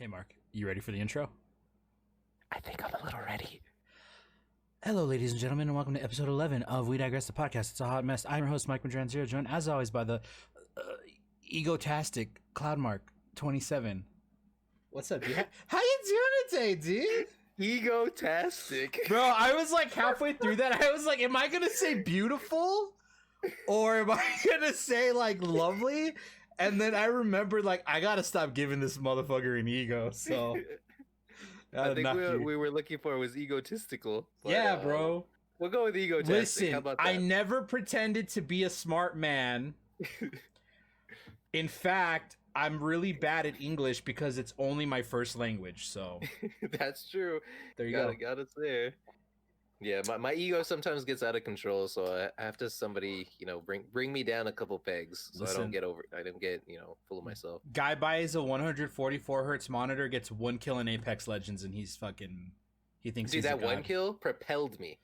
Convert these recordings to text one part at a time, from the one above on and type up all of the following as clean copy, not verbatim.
Hey, Mark, you ready for the intro? I think I'm a little ready. Hello, ladies and gentlemen, and welcome to episode 11 of We Digress, the podcast. It's a hot mess. I'm your host, Mike Madran0, joined as always by the egotastic Cloudmark27. What's up, dude? How you doing today, dude? Egotastic. Bro, I was like halfway through that. I was like, am I going to say beautiful? Or am I going to say like lovely? And then I remembered like, I got to stop giving this motherfucker an ego, so... I think we were looking for was egotistical. But, yeah, bro. We'll go with egotastic. Listen, how about that? I never pretended to be a smart man. In fact, I'm really bad at English because it's only my first language. So that's true. There you go. Got it there. Yeah, my ego sometimes gets out of control, so I have to somebody bring me down a couple pegs, so Listen, I don't get full of myself. Guy buys a 144 hertz monitor, gets 1 kill in Apex Legends, and he thinks he's that a god. 1 kill propelled me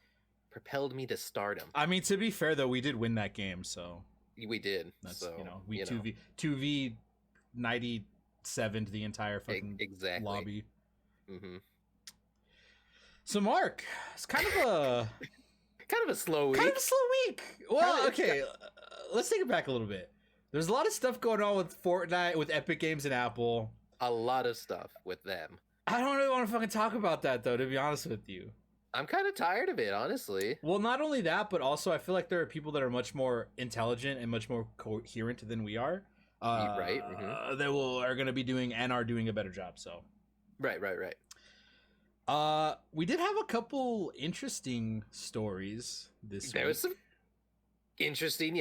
to stardom. I mean, to be fair though, we did win that game, so we did. That's so we 2v 97'd the entire fucking lobby. Mm-hmm. So Mark, it's kind of a slow week. Kind of a slow week. Well, okay, let's take it back a little bit. There's a lot of stuff going on with Fortnite, with Epic Games and Apple. A lot of stuff with them. I don't really want to fucking talk about that though, to be honest with you. I'm kind of tired of it, honestly. Well, not only that, but also I feel like there are people that are much more intelligent and much more coherent than we are. Right. Mm-hmm. That are going to be doing and are doing a better job. So. Right. We did have a couple interesting stories this week. There was some interesting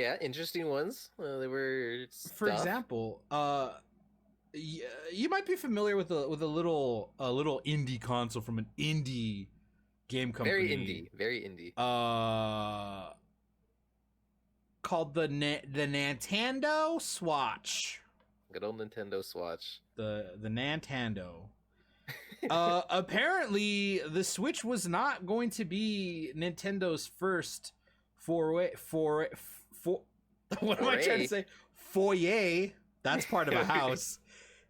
ones. They were stuff. For example, you might be familiar with a little indie console from an indie game company. Very indie. Called the Nintendo Swatch. Good old Nintendo Swatch. The Nintendo. Apparently the Switch was not going to be Nintendo's first what am I trying to say? Foyer. That's part of a house.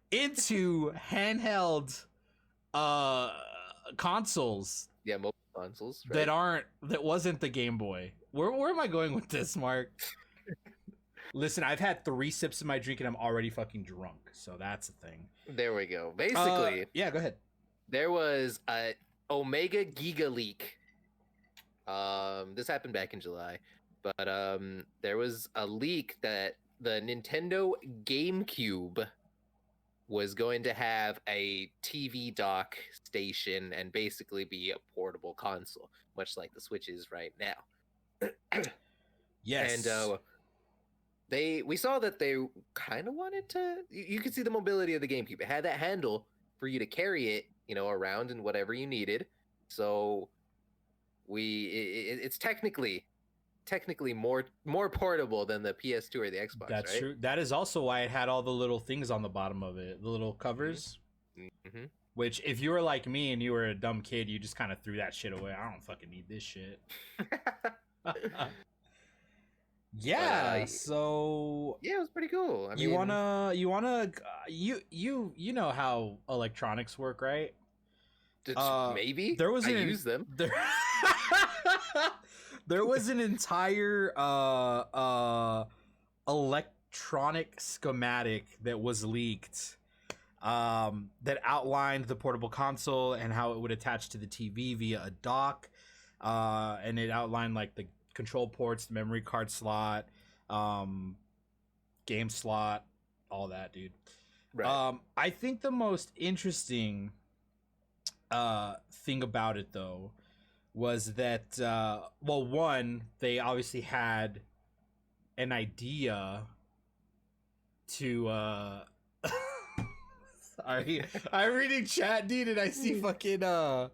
Into handheld consoles. Yeah, mobile consoles. Right? That wasn't the Game Boy. Where am I going with this, Mark? Listen, I've had 3 sips of my drink and I'm already fucking drunk. So that's a thing. There we go. Basically, yeah, go ahead. There was a Omega Giga leak. This happened back in July, but there was a leak that the Nintendo GameCube was going to have a TV dock station and basically be a portable console, much like the Switch is right now. Yes. And we saw that they kind of wanted to. You could see the mobility of the GameCube. It had that handle for you to carry it, around and whatever you needed. So it's technically more portable than the PS2 or the Xbox. That's right? true. That is also why it had all the little things on the bottom of it, the little covers. Mm-hmm. Which, if you were like me and you were a dumb kid, you just kind of threw that shit away. I don't fucking need this shit. Yeah. So yeah, it was pretty cool. You know how electronics work, right? Maybe I use them. There was an entire electronic schematic that was leaked that outlined the portable console and how it would attach to the TV via a dock, and it outlined like the control ports, the memory card slot, game slot, all that, dude. Right. I think the most interesting thing about it though was that one, they obviously had an idea to sorry, I'm reading chat, dude, and I see fucking I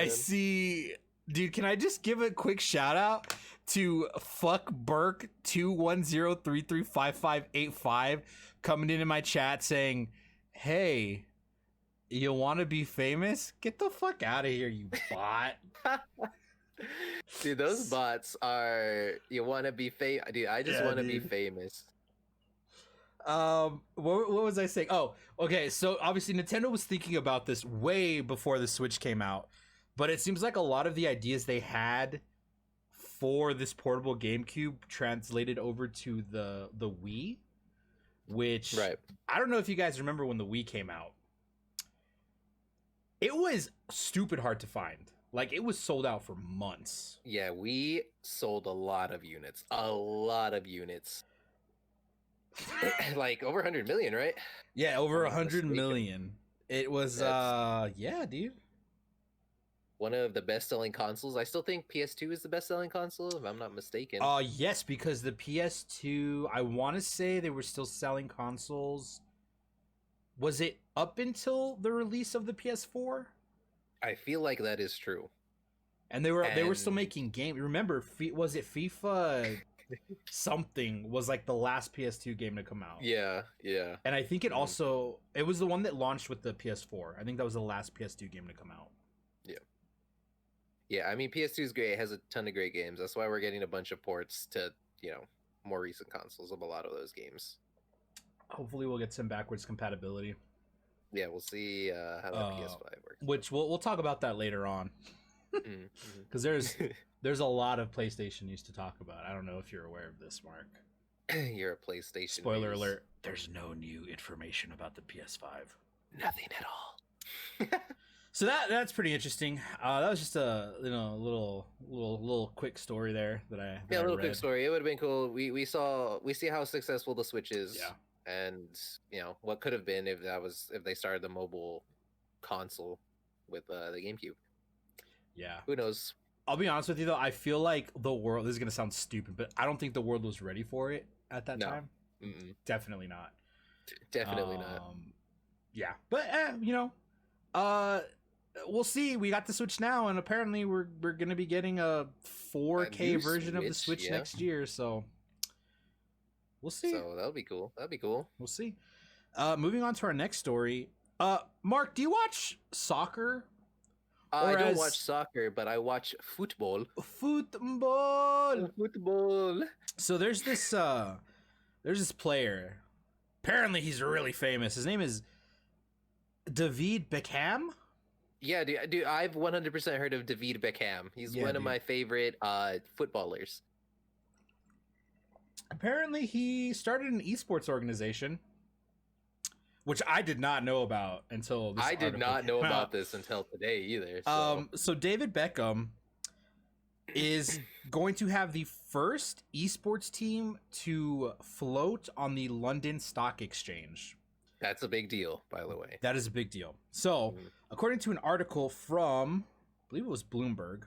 see, dude, can I just give a quick shout out to fuck Burke 210335585 coming into my chat saying, hey, you want to be famous? Get the fuck out of here, you bot. Dude, those bots are, you want to be famous. Dude, I just want to be famous. what was I saying? Oh, okay. So obviously Nintendo was thinking about this way before the Switch came out, but it seems like a lot of the ideas they had for this portable GameCube translated over to the Wii, which Right. I don't know if you guys remember when the Wii came out. It was stupid hard to find. Like it was sold out for months. Yeah, we sold a lot of units. A lot of units. Like over 100 million, right? Yeah, over I'm not 100 mistaken. million. It was That's yeah, dude. one of the best-selling consoles. I still think PS2 is the best-selling console, if I'm not mistaken. Yes, because the PS2, I want to say they were still selling consoles. Was it up until the release of the PS4? I feel like that is true. And they were still And making games. Remember, was it FIFA something was like the last PS2 game to come out? yeah, yeah. And I think it Mhm. also it was the one that launched with the PS4. I think that was the last PS2 game to come out. Yeah, I mean PS2 is great. It has a ton of great games. That's why we're getting a bunch of ports to, more recent consoles of a lot of those games. Hopefully we'll get some backwards compatibility. Yeah, we'll see how the PS5 works. Which we'll talk about that later on. Mhm, Because there's a lot of PlayStation news to talk about. I don't know if you're aware of this, Mark. mhm. You're a PlayStation. Spoiler news. alert: there's no new information about the PS5. Nothing at all. So that's pretty interesting. That was just a little quick story there that I Yeah, a little read. quick story. It would have been cool. We see how successful the Switch is. Yeah. And what could have been if they started the mobile console with the GameCube. Yeah. Who knows? I'll be honest with you though. I feel like the world. This is gonna sound stupid, but I don't think the world was ready for it at that No. time. Mm-mm. Definitely not. Definitely not. Yeah, but we'll see. We got the Switch now, and apparently we're gonna be getting a 4K new version of the Switch, Switch yeah. next year. So we'll see. So that'll be cool. That'll be cool. We'll see. Moving on to our next story. Mark, do you watch soccer? I Or don't as- watch soccer, but I watch football. Football. Football. So there's this player. Apparently he's really famous. His name is David Beckham. Yeah, dude, I've 100% heard of David Beckham. He's Yeah, one of dude. my favorite footballers. Apparently he started an esports organization, which I did not know about until this I did article not know came about out. this until today either. So. So David Beckham is going to have the first esports team to float on the London Stock Exchange. That's a big deal, by the way. That is a big deal. So, Mhm. according to an article from, I believe it was Bloomberg,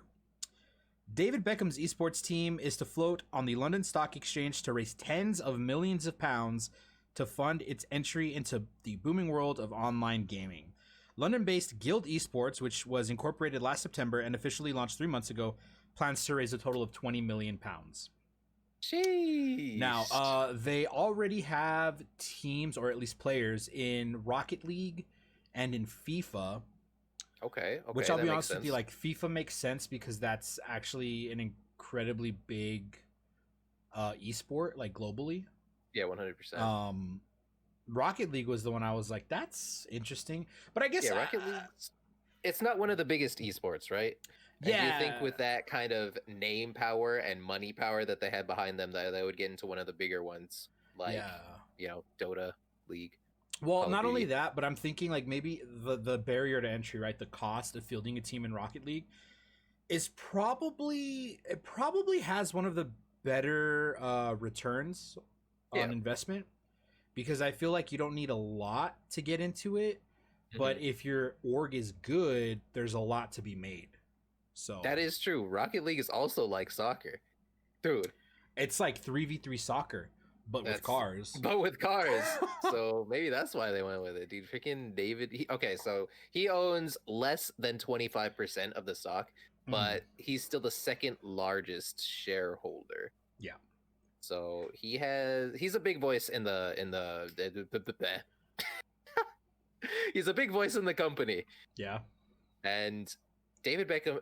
David Beckham's esports team is to float on the London Stock Exchange to raise tens of millions of pounds to fund its entry into the booming world of online gaming. London-based Guild Esports, which was incorporated last September and officially launched 3 months ago, plans to raise a total of 20 million pounds. Sheesh. Now, they already have teams, or at least players, in Rocket League and in FIFA. Okay. Which I'll that be makes honest with you, sense. like FIFA makes sense because that's actually an incredibly big esport, like globally. Yeah, 100%. Rocket League was the one I was like, that's interesting. But I guess Yeah, Rocket League. It's not one of the biggest esports, right? And do you think with that kind of name power and money power that they had behind them, that they would get into one of the bigger ones, like Dota, League? Well, Call of not only Duty. that, but I'm thinking like maybe the barrier to entry, right? The cost of fielding a team in Rocket League is probably has one of the better returns on investment, because I feel like you don't need a lot to get into it, but if your org is good, there's a lot to be made. So That is true. Rocket League is also like soccer, dude. it's like 3v3 soccer, but with cars. But with cars. So maybe that's why they went with it, dude. Freaking David. Okay, so he owns less than 25% of the stock, but he's still the second largest shareholder. Yeah. So he's a big voice in the he's a big voice in the company. Yeah. And David Beckham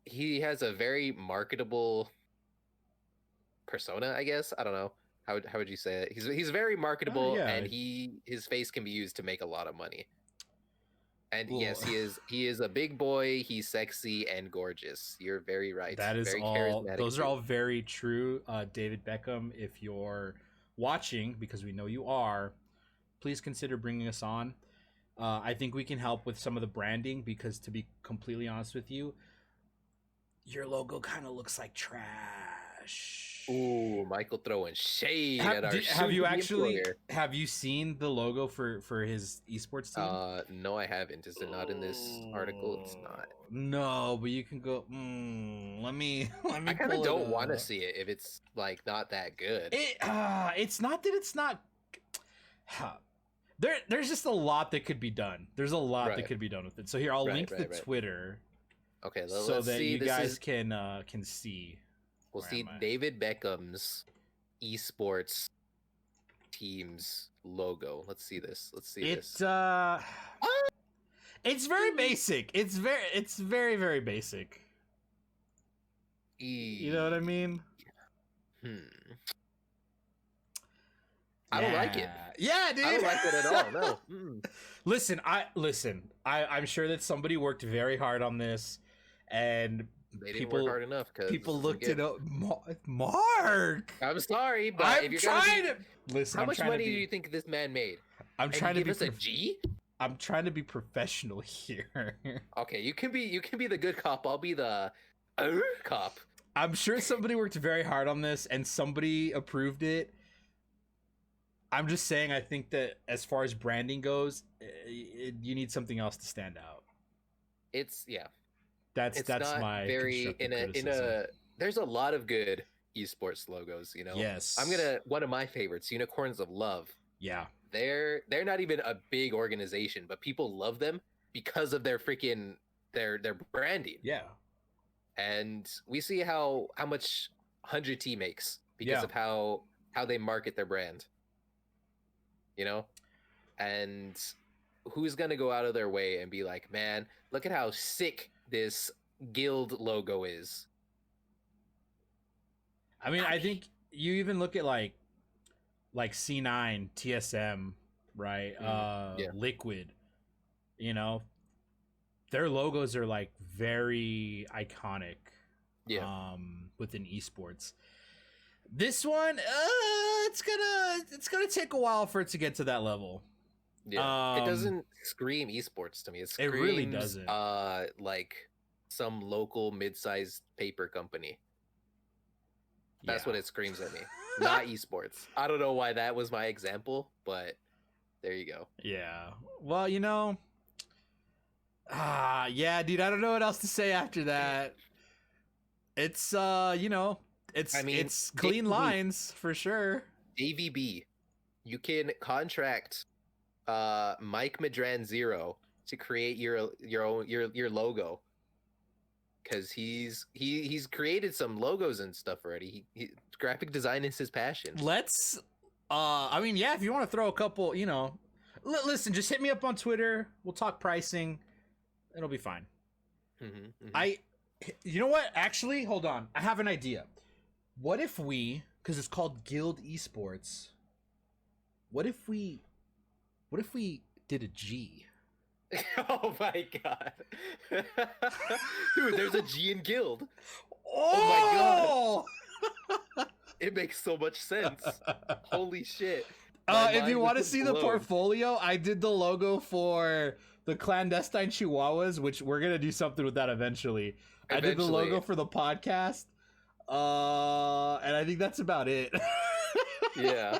he has a very marketable persona, I guess. I don't know how would you say it? He's very marketable, yeah. and his face can be used to make a lot of money. And Well, yes, he is a big boy. He's sexy and gorgeous. You're very right. that is very all. charismatic Those are too. all very true. David Beckham, if you're watching, because we know you are, please consider bringing us on. I think we can help with some of the branding because, to be completely honest with you, your logo kind of looks like trash. Ooh, Michael throwing shade at our have you actually employer. have you seen the logo for his esports team? No, I haven't. Is it not in this article? It's not. No, but you can go. Let me I kind of pull don't it want to up. see it if it's like not that good. It's not that it's not. There's just a lot that could be done. There's a lot that Right. could be done with it. So here, I'll Right, link the right, right. Twitter Okay, so let's that see. you This guys is can see. we'll Where see am I? David Beckham's esports team's logo. Let's see this. Let's see It's this. it's very basic. It's very very basic. You know what I mean? I don't like it. Yeah, dude. I don't like it at all. No. Listen. I'm sure that somebody worked very hard on this, and They didn't work hard enough because people looked it up. Mark, I'm sorry, but I'm if you're trying gonna to listen. how I'm much trying to money be- do you think this man made? I'm And trying you to be. give us a G? I'm trying to be professional here. Okay, you can be the good cop. I'll be the cop. I'm sure somebody worked very hard on this, and somebody approved it. I'm just saying, I think that as far as branding goes, you need something else to stand out. It's yeah. That's It's not my very constructive in criticism. a. There's a lot of good esports logos. You know. Yes. One of my favorites, Unicorns of Love. Yeah. They're not even a big organization, but people love them because of their freaking their branding. Yeah. And we see how much 100T makes because Yeah. of how they market their brand. You know? And who's going to go out of their way and be like, "Man, look at how sick this guild logo is." I mean, I think you even look at like C9, TSM, right? Yeah. Liquid, you know, their logos are like very iconic. Yeah. Within esports. This one, it's gonna take a while for it to get to that level. Yeah. It doesn't scream esports to me. It screams, It really doesn't. Like some local mid-sized paper company. That's what it screams at me. Not esports. I don't know why that was my example, but there you go. Yeah. Well, you know. Yeah, dude. I don't know what else to say after that. It's you know, it's clean lines for sure. AVB, you can contract Mike Madran Zero to create your logo. Because he's created some logos and stuff already. Graphic design is his passion. Let's I mean, yeah, if you want to throw a couple, you know, listen, just hit me up on Twitter. We'll talk pricing. It'll be fine. You know what? Actually, hold on. I have an idea. What if we, because it's called Guild Esports, what if we did a G? Oh my god. Dude, there's a G in Guild. Oh, my god. It makes so much sense. Holy shit. If you want to see the portfolio, I did the logo for the clandestine Chihuahuas, which we're gonna do something with that eventually. I did the logo for the podcast, and I think that's about it. Yeah.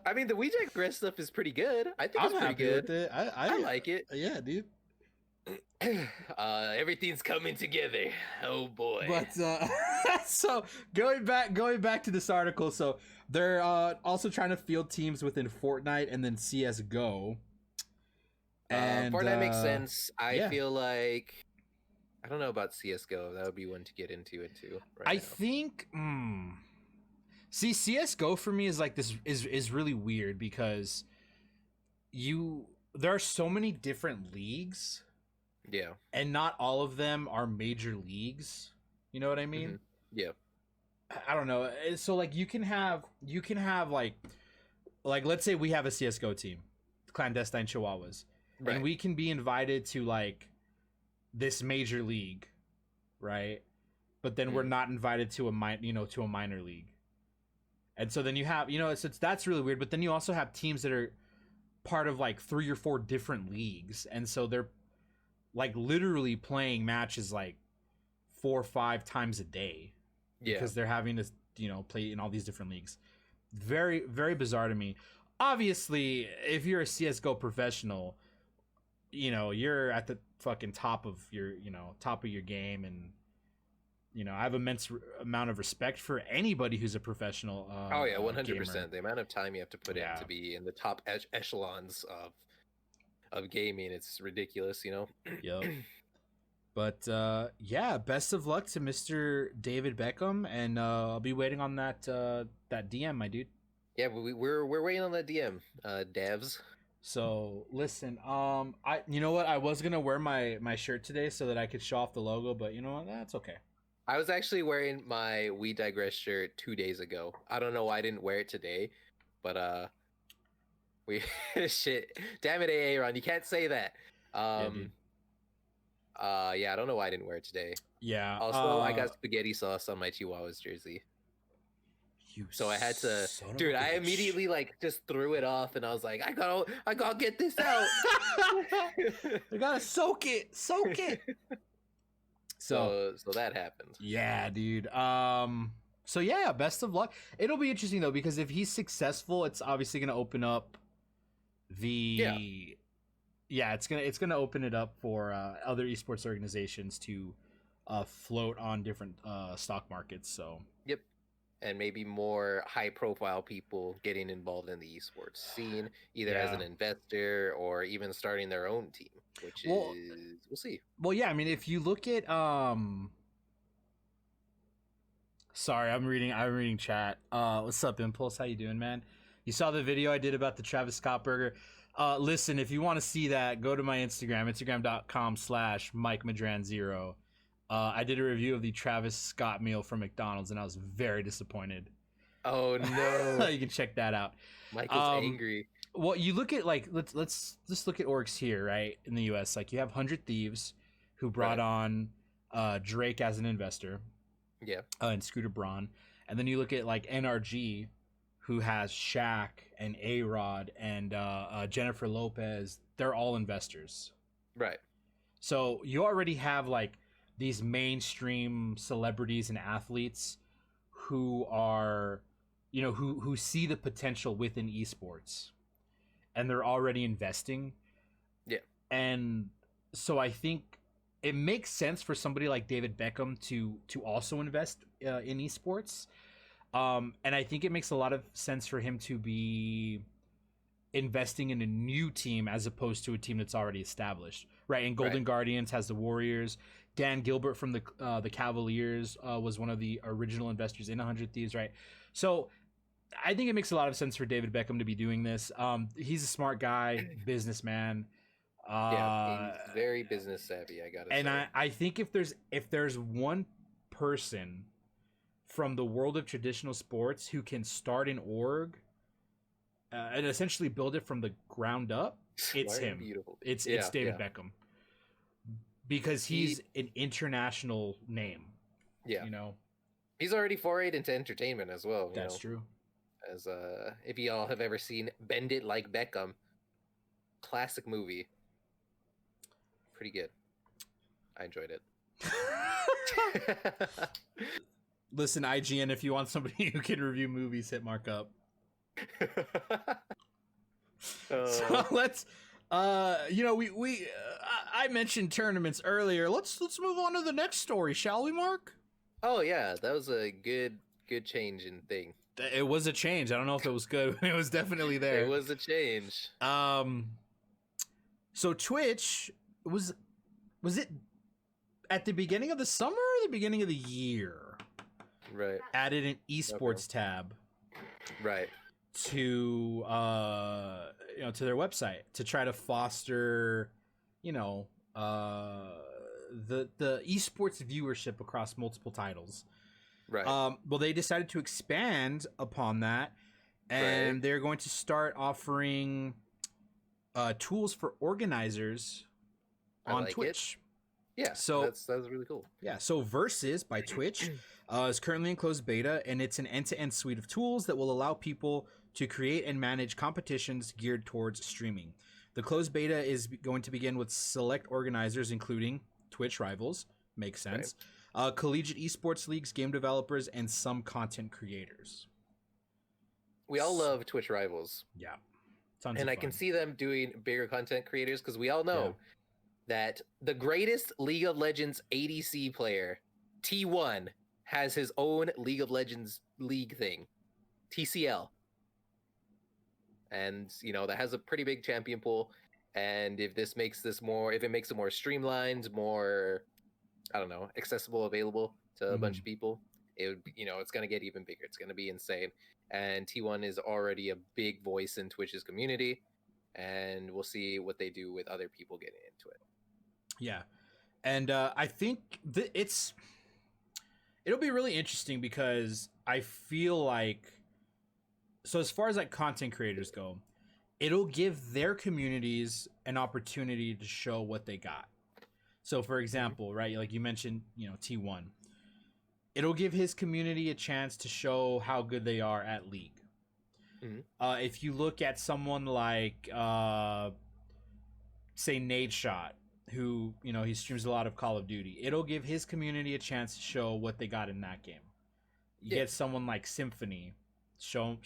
I mean, the Digress stuff is pretty good. I think it's pretty good. With it. I like it. Yeah, dude. Everything's coming together. Oh boy. But so going back to this article, so they're also trying to field teams within Fortnite and then CS:GO. And Fortnite makes sense. I feel like I don't know about CS:GO. That would be one to get into. I think. See, CS:GO for me is like this is really weird because there are so many different leagues. Yeah. And not all of them are major leagues. You know what I mean? Yeah. I don't know. So like you can have like let's say we have a CS:GO team, clandestine Chihuahuas, Right. and we can be invited to like this major league, right? But then we're not invited to to a minor league. And so then you have, it's that's really weird, but then you also have teams that are part of like 3 or 4 different leagues, and so they're like literally playing matches like 4 or 5 times a day because they're having to play in all these different leagues. Very, very bizarre to me. Obviously, if you're a CS:GO professional, you're at the fucking top of your game, and I have immense amount of respect for anybody who's a professional. 100%. The amount of time you have to put in to be in the top echelons of gaming, it's ridiculous, Yep. But best of luck to Mr. David Beckham, and I'll be waiting on that DM, my dude. Yeah, we're waiting on that DM, devs. So listen, you know what? I was gonna wear my shirt today so that I could show off the logo, but you know what? That's okay. I was actually wearing my We Digress shirt 2 days ago. I don't know why I didn't wear it today, but shit. Damn it, Aaron, you can't say that. I don't know why I didn't wear it today. Yeah. Also, I got spaghetti sauce on my Chihuahuas jersey. So I had to, dude. I immediately just threw it off, and I was like, I gotta get this out. I gotta soak it. So that happened. Yeah, dude. So yeah, best of luck. It'll be interesting though, because if he's successful, it's obviously gonna open up it's gonna open it up for other esports organizations to float on different stock markets. So yep. And maybe more high-profile people getting involved in the esports scene, either as an investor or even starting their own team, which we'll see. Well, yeah, I mean, if you look at sorry, I'm reading chat. What's up, Impulse? How you doing, man? You saw the video I did about the Travis Scott burger. Listen, if you want to see that, go to my Instagram, instagram.com/MikeMadran0. I did a review of the Travis Scott meal from McDonald's, and I was very disappointed. Oh no! You can check that out. Mike is angry. Well, you look at let's just look at orgs here, right, in the U.S. Like you have 100 Thieves, who brought on Drake as an investor, and Scooter Braun, and then you look at like NRG, who has Shaq and A-Rod and Jennifer Lopez. They're all investors, right? So you already have like these mainstream celebrities and athletes who are, who see the potential within esports, and they're already investing. Yeah. And so I think it makes sense for somebody like David Beckham to also invest in esports. And I think it makes a lot of sense for him to be investing in a new team as opposed to a team that's already established, right? And Golden Guardians has the Warriors. Dan Gilbert from the Cavaliers was one of the original investors in 100 Thieves, right? So I think it makes a lot of sense for David Beckham to be doing this. He's a smart guy, businessman. He's very business savvy, I gotta say. And I think if there's one person from the world of traditional sports who can start an org and essentially build it from the ground up, it's him. Beautiful. It's David Beckham. Because he's an international name. Yeah. He's already forayed into entertainment as well. That's true. As if y'all have ever seen Bend It Like Beckham, classic movie. Pretty good. I enjoyed it. Listen, IGN, if you want somebody who can review movies, hit Mark up. So let's I mentioned tournaments earlier. Let's move on to the next story, shall we, Mark? Oh yeah, that was a good change in thing. It was a change. I don't know if it was good, but it was definitely there. It was a change. So Twitch was it at the beginning of the summer or the beginning of the year? Right. Added an esports tab. Right. To to their website to try to foster the esports viewership across multiple titles. Right. Well, they decided to expand upon that, and Right. they're going to start offering tools for organizers I on like it. Twitch. Yeah, So that's really cool. yeah, so Versus by Twitch is currently in closed beta, and it's an end-to-end suite of tools that will allow people to create and manage competitions geared towards streaming. The closed beta is going to begin with select organizers, including Twitch rivals, makes Right. sense, collegiate esports leagues, game developers, and some content creators. We all love Twitch rivals, Yeah, tons and of I fun. can see them doing bigger content creators because we all Yeah. know that the greatest League of Legends ADC player, T1, has his own League of Legends league thing, TCL. And that has a pretty big champion pool. And if it makes it more streamlined, more, I don't know, accessible, available to a bunch of people, it would be, it's going to get even bigger. It's going to be insane. And T1 is already a big voice in Twitch's community, and we'll see what they do with other people getting into it. Yeah, and I think it'll be really interesting because I feel like, so as far as like content creators go, it'll give their communities an opportunity to show what they got. So for example, right, like you mentioned, T1, it'll give his community a chance to show how good they are at League. If you look at someone like say Nade Shot, who he streams a lot of Call of Duty, it'll give his community a chance to show what they got in that game. You get someone like Symphony, show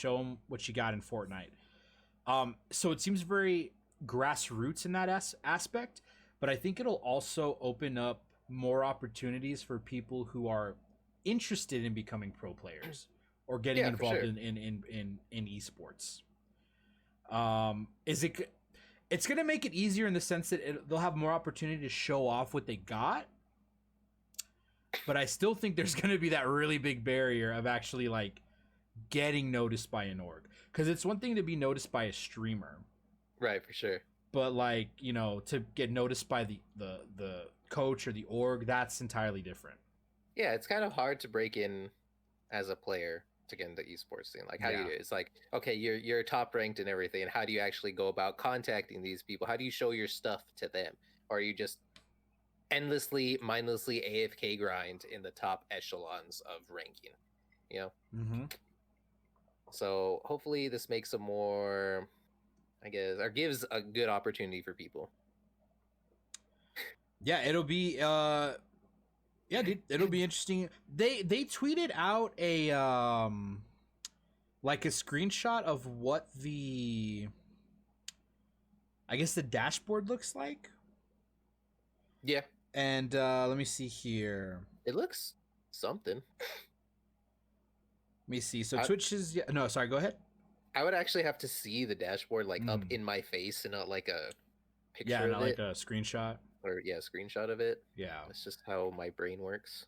them what you got in Fortnite. So it seems very grassroots in that aspect, but I think it'll also open up more opportunities for people who are interested in becoming pro players or getting involved in esports. It's going to make it easier in the sense that they'll have more opportunity to show off what they got, but I still think there's going to be that really big barrier of actually like getting noticed by an org, because it's one thing to be noticed by a streamer, right? For sure. But like to get noticed by the coach or the org, that's entirely different. Yeah, it's kind of hard to break in as a player to get into esports scene. Like, how do you do it? It's like, okay, you're top ranked and everything, and how do you actually go about contacting these people? How do you show your stuff to them? Or are you just endlessly, mindlessly AFK grind in the top echelons of ranking? So hopefully this makes a more, I guess, or gives a good opportunity for people. Yeah, it'll be yeah, dude, it'll be interesting. They tweeted out a like a screenshot of what the dashboard looks like. Yeah. And let me see here. It looks something. Let me see. So Twitch is no, sorry, go ahead. I would actually have to see the dashboard like up in my face and not like a picture of it. Like a screenshot. Or a screenshot of it. Yeah. That's just how my brain works.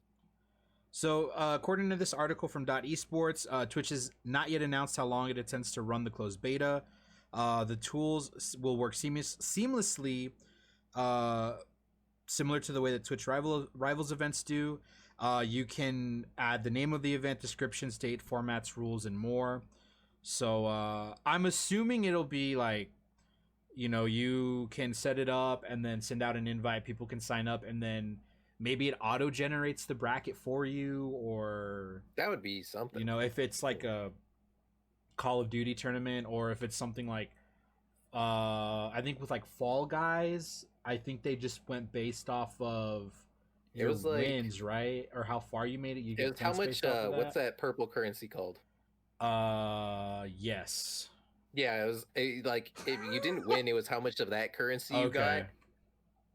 So according to this article from .esports, Twitch has not yet announced how long it intends to run the closed beta. The tools will work seamlessly, similar to the way that Twitch Rivals events do. You can add the name of the event, descriptions, date, formats, rules, and more. So I'm assuming it'll be like, you can set it up and then send out an invite. People can sign up, and then maybe it auto generates the bracket for you, or that would be something. If it's like a Call of Duty tournament, or if it's something like, I think with like Fall Guys, I think they just went based off of your wins, right? Or how far you made it. You get how much? What's that purple currency called? Yes. Yeah, it was like if you didn't win, it was how much of that currency you got,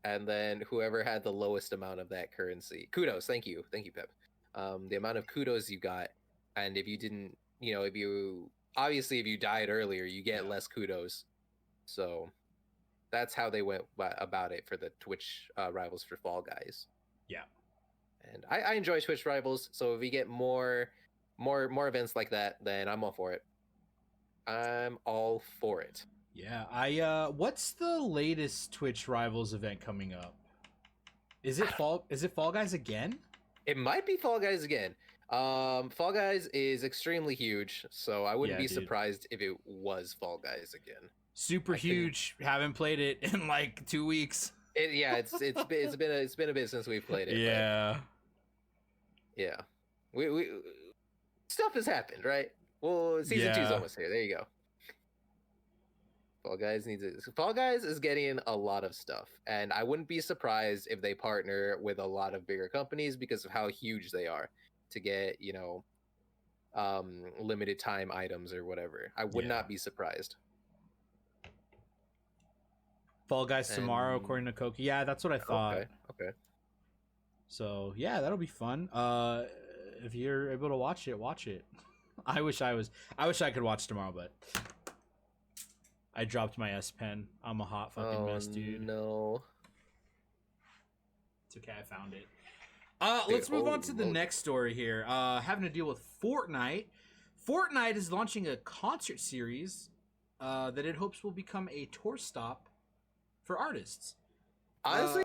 and then whoever had the lowest amount of that currency. Kudos, thank you, Pep. The amount of kudos you got, and if you didn't, if you died earlier, you get less kudos. So that's how they went about it for the Twitch rivals for Fall Guys. Yeah, and I enjoy Twitch rivals. So if we get more events like that, then I'm all for it. I'm all for it. Yeah, what's the latest Twitch Rivals event coming up? Is it Fall Guys again? It might be Fall Guys again. Fall Guys is extremely huge, so I wouldn't Yeah, be dude. surprised if it was Fall Guys again. Super I think huge. Haven't played it in like 2 weeks. yeah, it's been a bit since we've played it, but Yeah. yeah, we stuff has happened, right? Well, season 2's Yeah. almost here. There you go. Fall Guys is getting a lot of stuff, and I wouldn't be surprised if they partner with a lot of bigger companies because of how huge they are to get, limited time items or whatever. I would Yeah. not be surprised. Fall Guys tomorrow, And according to Koki. Yeah, that's what I thought. okay. So yeah, that'll be fun. If you're able to watch it, watch it. I wish I could watch tomorrow, but I dropped my S Pen. I'm a hot fucking mess, dude. No. It's okay, I found it. Dude, Let's move on to the holy next story here. Having to deal with Fortnite. Fortnite is launching a concert series that it hopes will become a tour stop for artists. Honestly,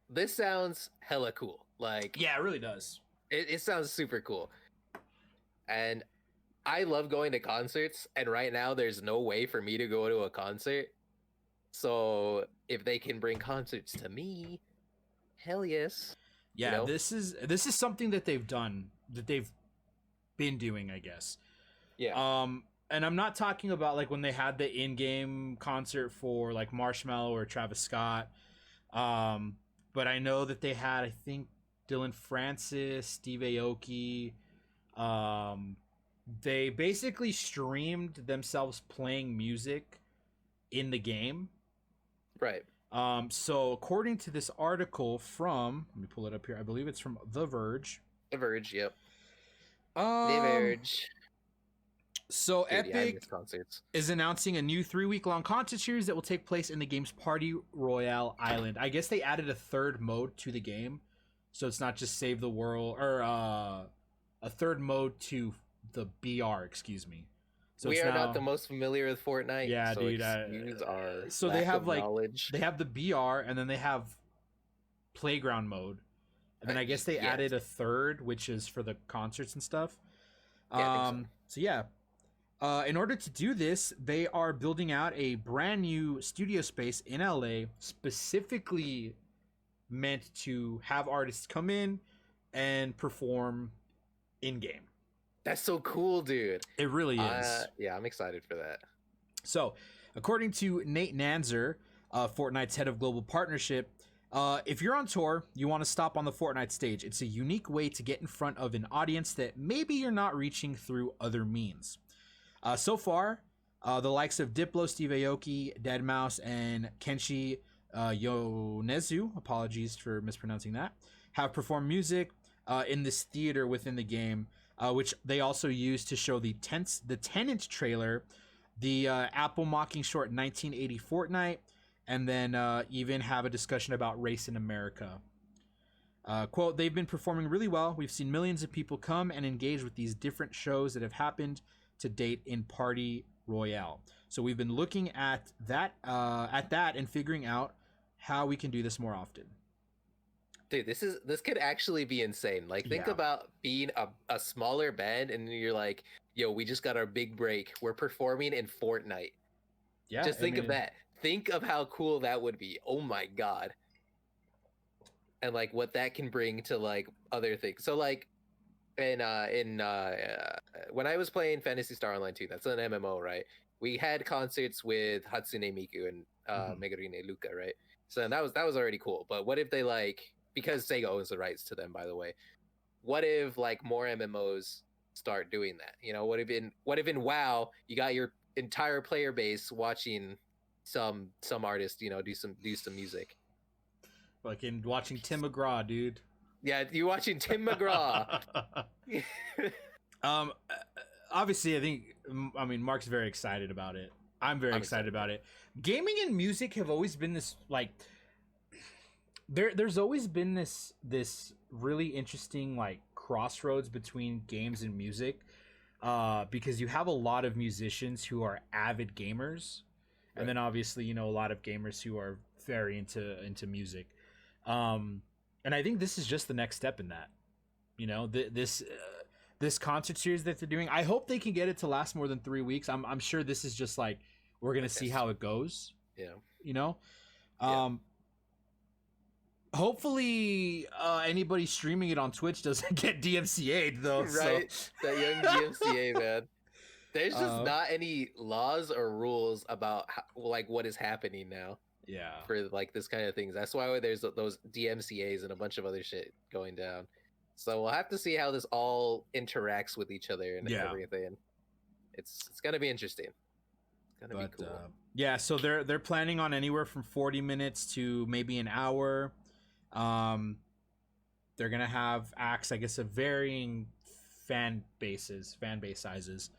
this sounds hella cool. Like, yeah, it really does. it sounds super cool. And I love going to concerts, and right now there's no way for me to go to a concert. So if they can bring concerts to me, hell yes. Yeah, You know? this is something that they've done, that they've been doing, I guess. Yeah. And I'm not talking about like when they had the in-game concert for like Marshmello or Travis Scott. But I know that they had, I think, Dylan Francis, Steve Aoki. They basically streamed themselves playing music in the game. Right. So according to this article from, let me pull it up here. I believe it's from The Verge. The Verge, yep. The Um, Verge. So Dude, yeah, I Epic miss concerts. is announcing a new 3-week-long concert series that will take place in the game's Party Royale Island. I guess they added a third mode to the game, so it's not just Save the World, or a third mode to the BR. Excuse me. So We it's are now, not the most familiar with Fortnite. Yeah, so dude. Excuse our So lack they have of like knowledge. they have the BR, and then they have Playground mode, and then I guess they yeah. added a third, which is for the concerts and stuff. Yeah, I think So yeah. In order to do this, they are building out a brand new studio space in LA, specifically meant to have artists come in and perform in game. That's so cool, dude. It really is. Yeah, I'm excited for that. So, according to Nate Nanzer, Fortnite's head of global partnership, if you're on tour, you want to stop on the Fortnite stage. It's a unique way to get in front of an audience that maybe you're not reaching through other means. So far, the likes of Diplo, Steve Aoki, Deadmau5, and Kenshi Yonezu, apologies for mispronouncing that, have performed music in this theater within the game, which they also used to show the Tenant trailer, the Apple mocking short 1980 Fortnite, and then even have a discussion about race in America. Quote, they've been performing really well. We've seen millions of people come and engage with these different shows that have happened to date in Party Royale. So we've been looking at that and figuring out how we can do this more often. Dude, this could actually be insane. Like, think about being a smaller band and you're like, yo, we just got our big break. We're performing in Fortnite. Yeah. Just think of that. Think of how cool that would be. Oh my god. And like what that can bring to like other things. So like when I was playing Phantasy Star Online 2, that's an MMO, right? We had concerts with Hatsune Miku and Megurine Luka, right? So that was already cool. But what if they like, because Sega owns the rights to them, by the way, what if like more MMOs start doing that? You know, what if in WoW you got your entire player base watching some artist, you know, do some music. Like in watching Tim McGraw, dude. Yeah, you watching Tim McGraw. Obviously, I mean, Mark's very excited about it. I'm very excited about it. Gaming and music have always been this like. There's always been this really interesting like crossroads between games and music, because you have a lot of musicians who are avid gamers, and then obviously, you know, a lot of gamers who are very into music. And I think this is just the next step in that. You know, this concert series that they're doing. I hope they can get it to last more than 3 weeks. I'm sure this is just like we're gonna see how it goes. Yeah. You know, Yeah. hopefully anybody streaming it on Twitch doesn't get DMCA'd though. Right. So. That young DMCA man. There's just not any laws or rules about like what is happening now. Yeah. For like this kind of things. That's why there's those DMCA's and a bunch of other shit going down. So we'll have to see how this all interacts with each other and everything. It's gonna be interesting. It's gonna be cool. Yeah, so they're planning on anywhere from 40 minutes to maybe an hour. They're gonna have acts, I guess, of varying fan base sizes.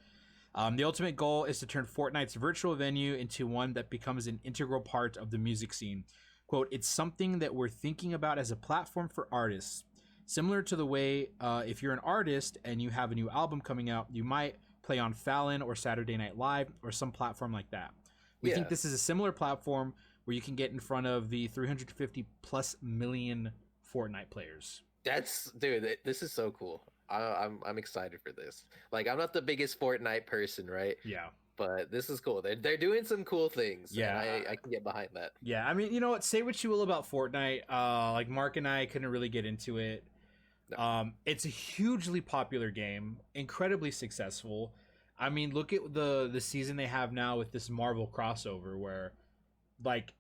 The ultimate goal is to turn Fortnite's virtual venue into one that becomes an integral part of the music scene. Quote, it's something that we're thinking about as a platform for artists. Similar to the way if you're an artist and you have a new album coming out, you might play on Fallon or Saturday Night Live or some platform like that. We think this is a similar platform where you can get in front of the 350 plus million Fortnite players. Dude, this is so cool. I'm excited for this. Like, I'm not the biggest Fortnite person, right? Yeah. But this is cool. They're doing some cool things. Yeah, and I can get behind that. Yeah, I mean, you know what? Say what you will about Fortnite. Like Mark and I couldn't really get into it. No. It's a hugely popular game, incredibly successful. I mean, look at the season they have now with this Marvel crossover, where like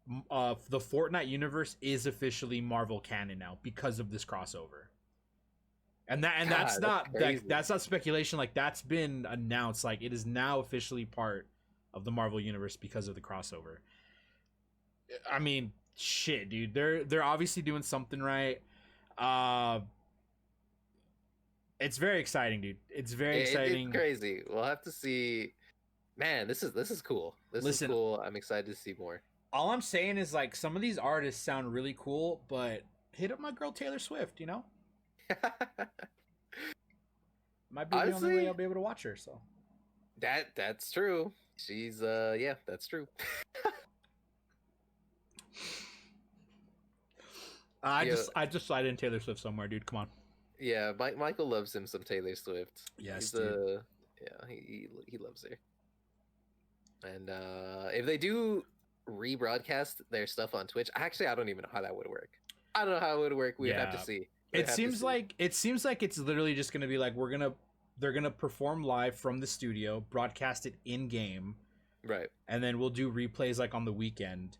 the Fortnite universe is officially Marvel canon now because of this crossover. And that's not speculation. Like, that's been announced. Like, it is now officially part of the Marvel universe because of the crossover. I mean, shit, dude. They're obviously doing something right. It's very exciting, dude. It's very exciting. It's crazy. We'll have to see. Man, this is cool. This is cool. I'm excited to see more. All I'm saying is, like, some of these artists sound really cool, but hit up my girl Taylor Swift, you know? Might be honestly, the only way I'll be able to watch her. So that's true. She's that's true. I just slide in Taylor Swift somewhere, dude. Come on. Yeah, Michael loves him some Taylor Swift. Yes, dude. He loves her. And if they do rebroadcast their stuff on Twitch, actually, I don't even know how that would work. I don't know how it would work. We'd have to see. It seems like it's literally just gonna be like they're gonna perform live from the studio, broadcast it in game, right? And then we'll do replays like on the weekend.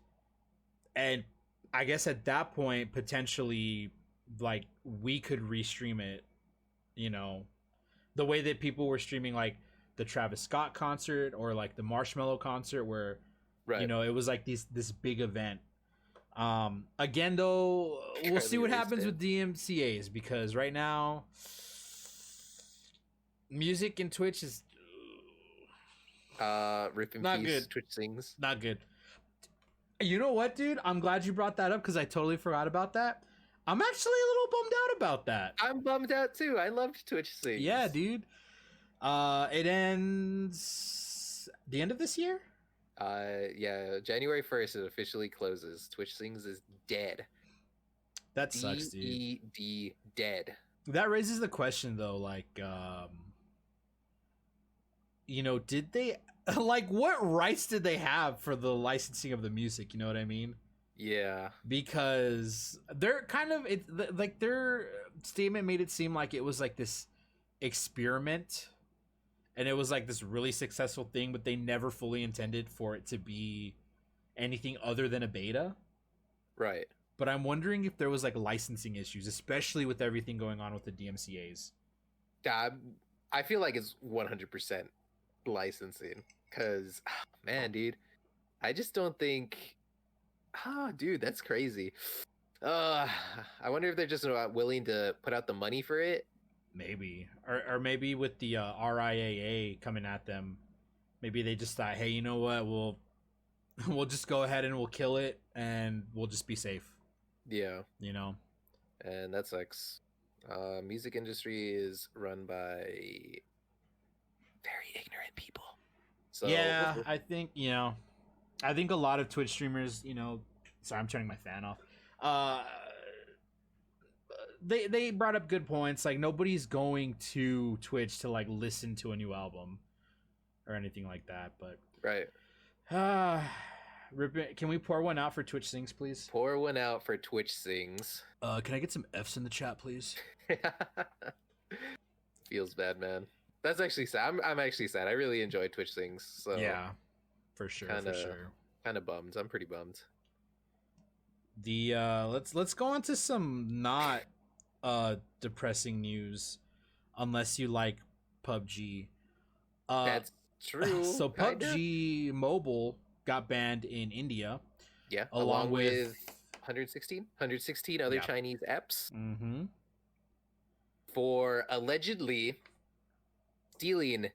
And I guess at that point, potentially, like, we could restream it, you know, the way that people were streaming like the Travis Scott concert or like the Marshmello concert, where you know, it was like this big event. Again, though, we'll see what happens with DMCA's, because right now music and Twitch is rip in not peace, good. Twitch sings. Not good. You know what, dude? I'm glad you brought that up because I totally forgot about that. I'm actually a little bummed out about that. I'm bummed out too. I loved Twitch sings. Yeah, dude. It ends the end of this year? Yeah, January 1st it officially closes. Twitch Sings is dead. That sucks, dude. D-E-D, dead. That raises the question, though, like, you know, did they, like, what rights did they have for the licensing of the music? You know what I mean? Yeah. Because they're kind of, like, their statement made it seem like it was, like, this experiment. And it was like this really successful thing, but they never fully intended for it to be anything other than a beta. Right. But I'm wondering if there was like licensing issues, especially with everything going on with the DMCA's. I feel like it's 100% licensing. Because, man, dude, I just don't think... Oh, dude, that's crazy. I wonder if they're just not willing to put out the money for it. Maybe, or maybe with the RIAA coming at them, maybe they just thought, hey, you know what, we'll just go ahead and we'll kill it and we'll just be safe. Yeah, you know, and that sucks. Music industry is run by very ignorant people. So yeah, I think a lot of Twitch streamers, you know, sorry, I'm turning my fan off. they brought up good points. Like nobody's going to Twitch to like listen to a new album or anything like that. But Right. Can we pour one out for Twitch Sings, please? Pour one out for Twitch Sings. Can I get some F's in the chat, please? Feels bad, man. That's actually sad. I'm actually sad. I really enjoy Twitch Sings. So Yeah, for sure. For sure. Kind of bummed. I'm pretty bummed. The let's go on to some not depressing news, unless you like PUBG. That's true. So kinda. PUBG Mobile got banned in India. Yeah, along with 116 other Chinese apps for allegedly stealing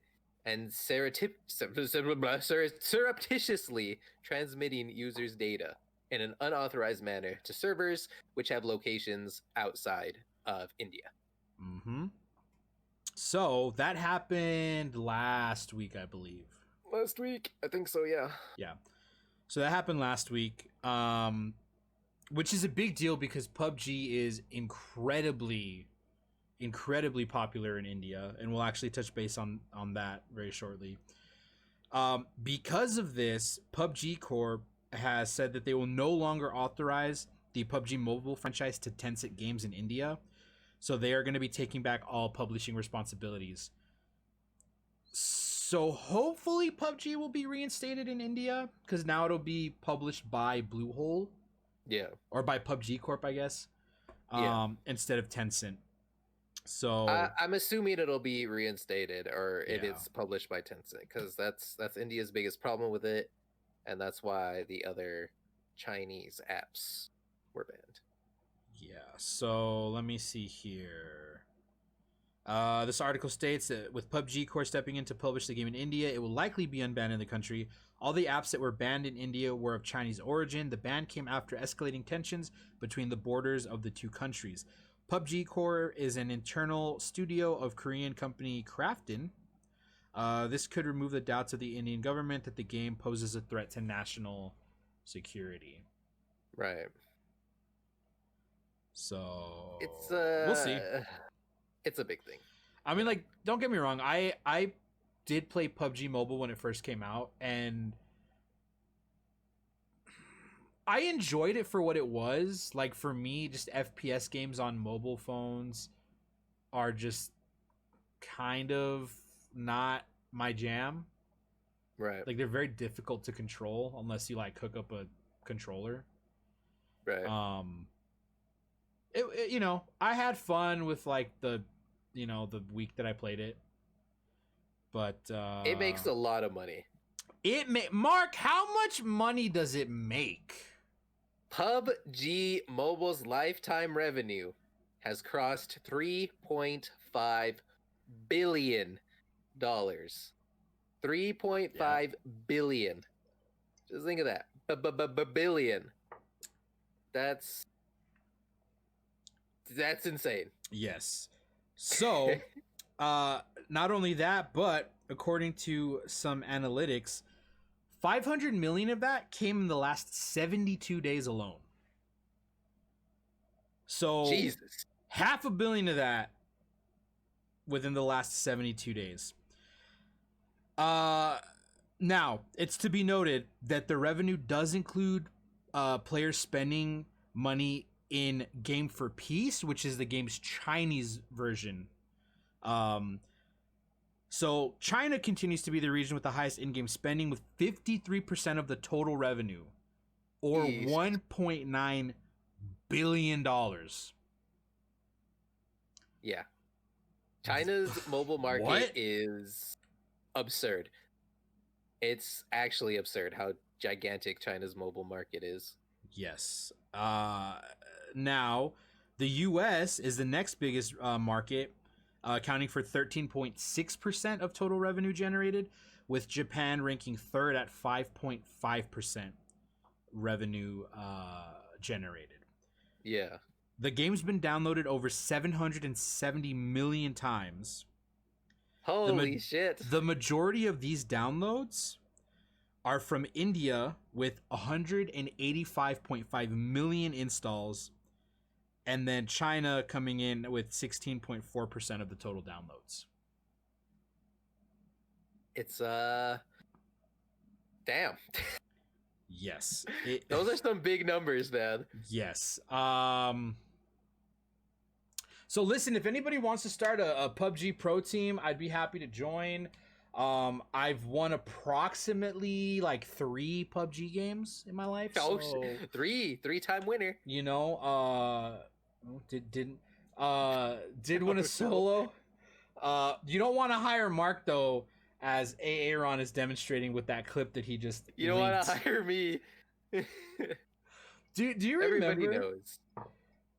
and surreptitiously transmitting users' data in an unauthorized manner to servers which have locations outside of India. So that happened last week, I believe. Last week, I think so. Yeah. Yeah. So that happened last week, which is a big deal because PUBG is incredibly popular in India, and we'll actually touch base on that very shortly. Because of this, PUBG Corp has said that they will no longer authorize the PUBG Mobile franchise to Tencent Games in India. So they are going to be taking back all publishing responsibilities. So hopefully PUBG will be reinstated in India, because now it'll be published by Bluehole. Yeah. Or by PUBG Corp, I guess. Instead of Tencent. So I'm assuming it'll be reinstated, or it is published by Tencent, because that's India's biggest problem with it, and that's why the other Chinese apps were banned. Yeah. So let me see here. This article states that with PUBG Corp stepping in to publish the game in India, it will likely be unbanned in the country. All the apps that were banned in India were of Chinese origin. The ban came after escalating tensions between the borders of the two countries. PUBG Corp is an internal studio of Korean company Krafton. This could remove the doubts of the Indian government that the game poses a threat to national security. Right. So it's we'll see. It's a big thing. I mean, like, don't get me wrong. I did play PUBG Mobile when it first came out, and I enjoyed it for what it was. Like, for me, just FPS games on mobile phones are just kind of not my jam. Right. Like, they're very difficult to control unless you, like, hook up a controller. Right. You know, I had fun with, like, the week that I played it. But it makes a lot of money. Mark, how much money does it make? PUBG Mobile's lifetime revenue has crossed $3.5 billion. $3.5 billion. Just think of that. Billion. That's insane. Yes. So, not only that, but according to some analytics, 500 million of that came in the last 72 days alone. So, Jesus. $500 million of that within the last 72 days. Now, it's to be noted that the revenue does include players spending money in Game for Peace, which is the game's Chinese version. So China continues to be the region with the highest in-game spending, with 53% of the total revenue, or $1.9 billion. Yeah. China's mobile market is absurd. It's actually absurd how gigantic China's mobile market is. Yes. Now, the U.S. is the next biggest market, accounting for 13.6% of total revenue generated, with Japan ranking third at 5.5% revenue generated. Yeah. The game's been downloaded over 770 million times. Holy shit. The majority of these downloads are from India, with 185.5 million installs, and then China coming in with 16.4% of the total downloads. It's damn. Yes. Those are some big numbers, man. Yes. So listen, if anybody wants to start a PUBG Pro team, I'd be happy to join. I've won approximately like 3 PUBG games in my life. Oh, so, three-time winner. You know, did win a solo. You don't want to hire Mark though, as Aaron is demonstrating with that clip that he just. You don't want to hire me. Do you Everybody remember? knows.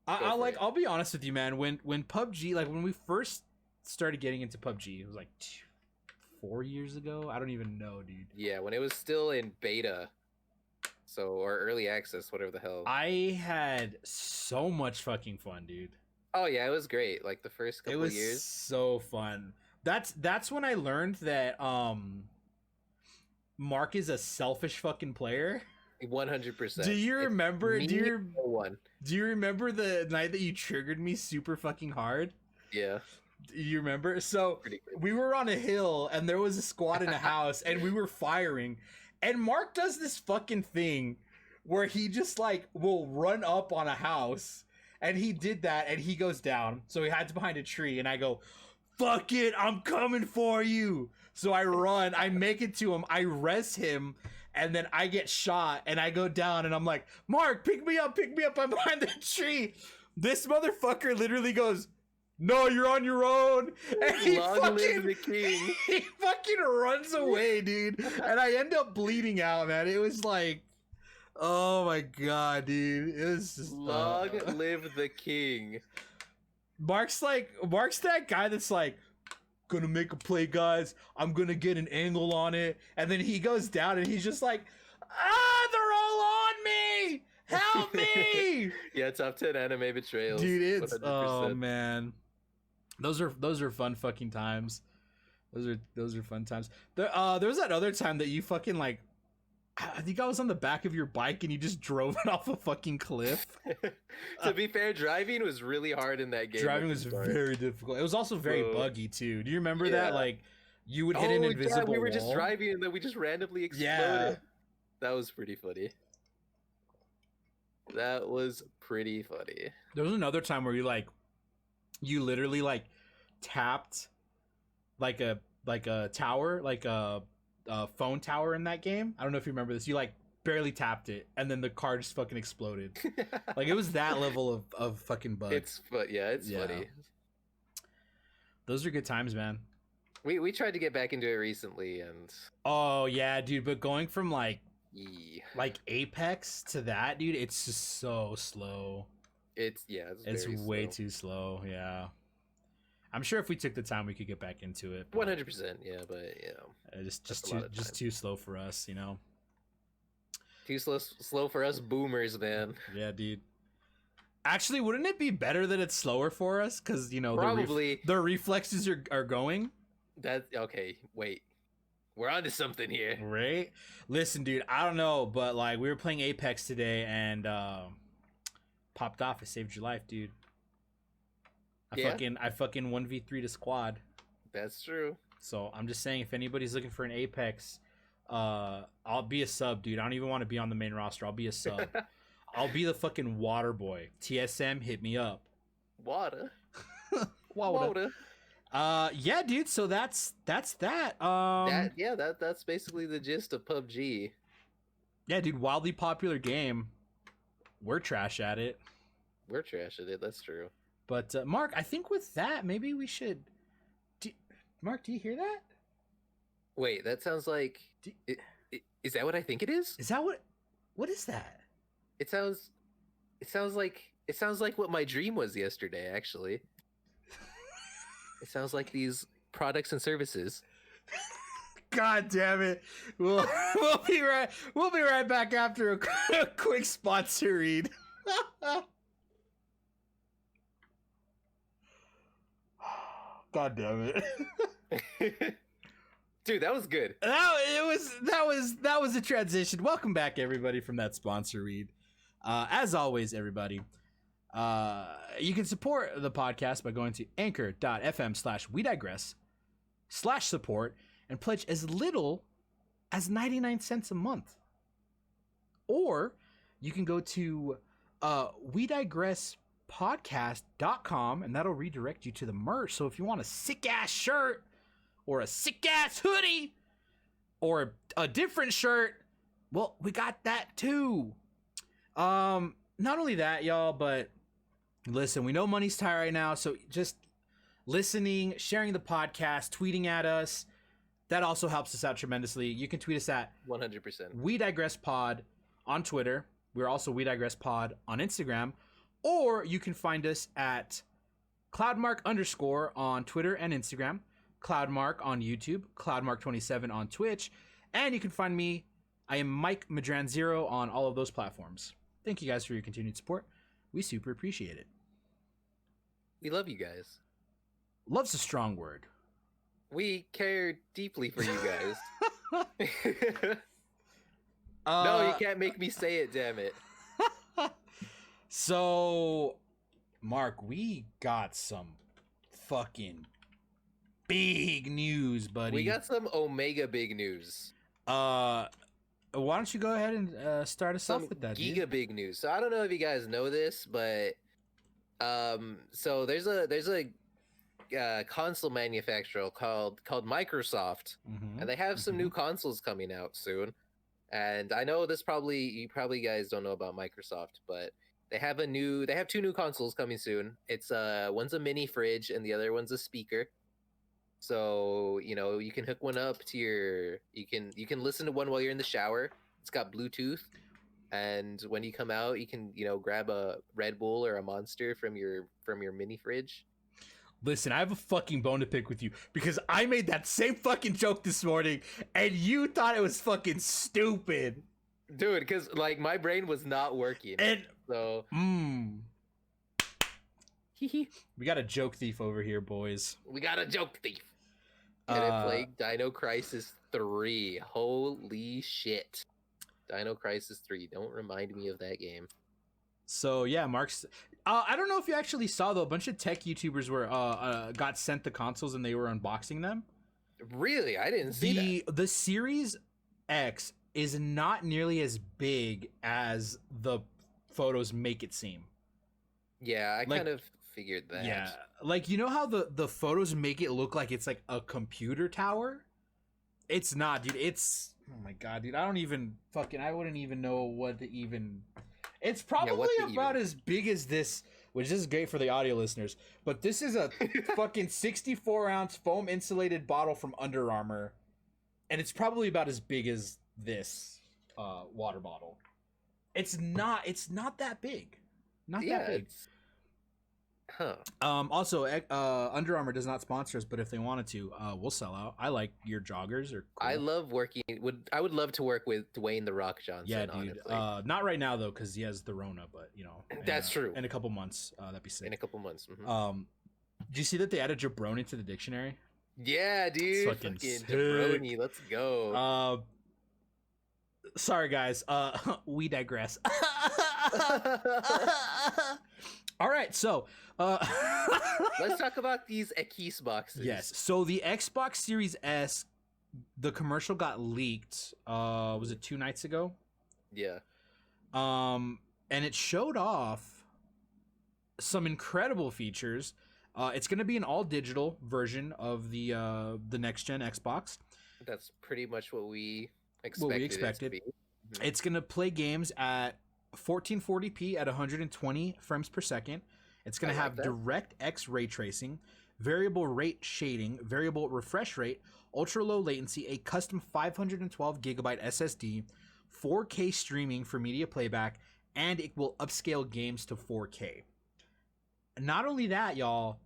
I'll be honest with you, man. When PUBG, like when we first started getting into PUBG, it was like 4 years ago. I don't even know, dude. Yeah, when it was still in beta, or early access, whatever the hell. I had so much fucking fun, dude. Oh yeah, it was great. Like the first couple of years. It was so fun. That's when I learned that Mark is a selfish fucking player. 100%. Do you remember? Do you remember the night that you triggered me super fucking hard? Yeah. Do you remember? So we were on a hill and there was a squad in a house and we were firing, and Mark does this fucking thing where he just like will run up on a house, and he did that and he goes down. So he hides behind a tree and I go, "Fuck it, I'm coming for you." So I run, I make it to him, I res him. And then I get shot and I go down and I'm like, "Mark, pick me up, I'm behind the tree." This motherfucker literally goes, "No, you're on your own." And he live the king. He fucking runs away, dude. And I end up bleeding out, man. It was like, oh my god, dude. It was just long live the king. Mark's that guy that's like, "Gonna make a play, guys. I'm gonna get an angle on it." And then he goes down and he's just like, "They're all on me! Help me!" Yeah, top 10 anime betrayals. Dude, it's 100%. Oh man. Those are fun fucking times. Those are fun times. There was that other time that you fucking like, I think I was on the back of your bike and you just drove it off a fucking cliff. To be fair, driving was really hard in that game. Driving was very difficult. It was also very buggy too. Do you remember that? Like, you would hit an invisible we were wall. just driving and then we just randomly exploded. Yeah. That was pretty funny. That was pretty funny. There was another time where you literally like tapped like a tower, like a phone tower in that game. I don't know if you remember this. You like barely tapped it and then the car just fucking exploded. Like it was that level of fucking bug. It's funny. Those are good times, man. We tried to get back into it recently and oh yeah, dude, but going from like Apex to that, dude, it's just so slow. It's way too slow. Yeah, I'm sure if we took the time we could get back into it. 100%. Yeah, but you know, just too slow for us, you know. Too slow for us boomers, man. Yeah, dude. Actually, wouldn't it be better that it's slower for us? Because, you know, probably the reflexes are going. Okay, wait. We're onto something here. Right? Listen, dude, I don't know, but like we were playing Apex today and popped off. I saved your life, dude. I fucking 1v3 to squad. That's true. So I'm just saying, if anybody's looking for an Apex, I'll be a sub, dude. I don't even want to be on the main roster. I'll be a sub. I'll be the fucking water boy. TSM, hit me up. Water. Yeah, dude. So that's that. That's basically the gist of PUBG. Yeah, dude. Wildly popular game. We're trash at it. That's true. But Mark, I think with that, maybe we should. Mark, do you hear that? Wait, that sounds like. Is that what I think it is? Is that what? What is that? It sounds like what my dream was yesterday. Actually, it sounds like these products and services. God damn it! We'll be right back after a quick sponsor read. God damn it. Dude, that was good. That was a transition. Welcome back, everybody, from that sponsor read. As always, everybody, You can support the podcast by going to anchor.fm/we digress/support and pledge as little as 99 cents a month. Or you can go to we digress podcast.com and that'll redirect you to the merch. So if you want a sick ass shirt or a sick ass hoodie or a different shirt, well, we got that too. Not only that, y'all, but listen, we know money's tight right now, so just listening, sharing the podcast, tweeting at us, that also helps us out tremendously. You can tweet us at 100%. We Digress Pod on Twitter. We're also We Digress Pod on Instagram. Or you can find us at Cloudmark_ on Twitter and Instagram, Cloudmark on YouTube, Cloudmark27 on Twitch, and you can find me. I am Mike Madran0 on all of those platforms. Thank you guys for your continued support. We super appreciate it. We love you guys. Love's a strong word. We care deeply for you guys. No, you can't make me say it, damn it. So, Mark, we got some fucking big news, buddy. We got some Omega big news. Why don't you go ahead and start us off with that, Giga big news. So I don't know if you guys know this, but so there's a console manufacturer called Microsoft, and they have some new consoles coming out soon. And I know you probably guys don't know about Microsoft, but they have two new consoles coming soon. It's one's a mini fridge and the other one's a speaker. So, you can hook one up to you can listen to one while you're in the shower. It's got Bluetooth, and when you come out, you can, grab a Red Bull or a Monster from your mini fridge. Listen, I have a fucking bone to pick with you because I made that same fucking joke this morning and you thought it was fucking stupid. Dude, because my brain was not working. And so we got a joke thief over here, boys. We got a joke thief. And I played Dino Crisis 3. Holy shit. Dino Crisis 3. Don't remind me of that game. So yeah, Mark's. I don't know if you actually saw though. A bunch of tech YouTubers were got sent the consoles and they were unboxing them. Really, I didn't see that. The Series X is not nearly as big as the photos make it seem. Yeah, I kind of figured that. Yeah, how the photos make it look like it's like a computer tower. It's not, dude. It's, oh my god, dude. I wouldn't even know what to even. It's probably about as big as this, which is great for the audio listeners. But this is a fucking 64-ounce foam insulated bottle from Under Armour, and it's probably about as big as this water bottle. It's not that big. Not that big. Huh. Also, Under Armour does not sponsor us, but if they wanted to, we'll sell out. I like your joggers. Are cool. I love working. I would love to work with Dwayne the Rock Johnson. Yeah, dude. Honestly. Not right now though, because he has the Rona. But that's true. In a couple months, that'd be sick. In a couple months. Do you see that they added jabroni to the dictionary? Yeah, dude. It's fucking jabroni. Let's go. Sorry, guys. We digress. All right, so let's talk about these Xbox boxes. Yes. So the Xbox Series S, the commercial got leaked. Was it 2 nights ago? Yeah. And it showed off some incredible features. It's going to be an all digital version of the next gen Xbox. That's pretty much what we expected. It to be. It's going to play games at 1440p at 120 frames per second. It's going to have DirectX ray tracing, variable rate shading, variable refresh rate, ultra low latency, a custom 512 gigabyte SSD, 4K streaming for media playback, and it will upscale games to 4K. Not only that, y'all,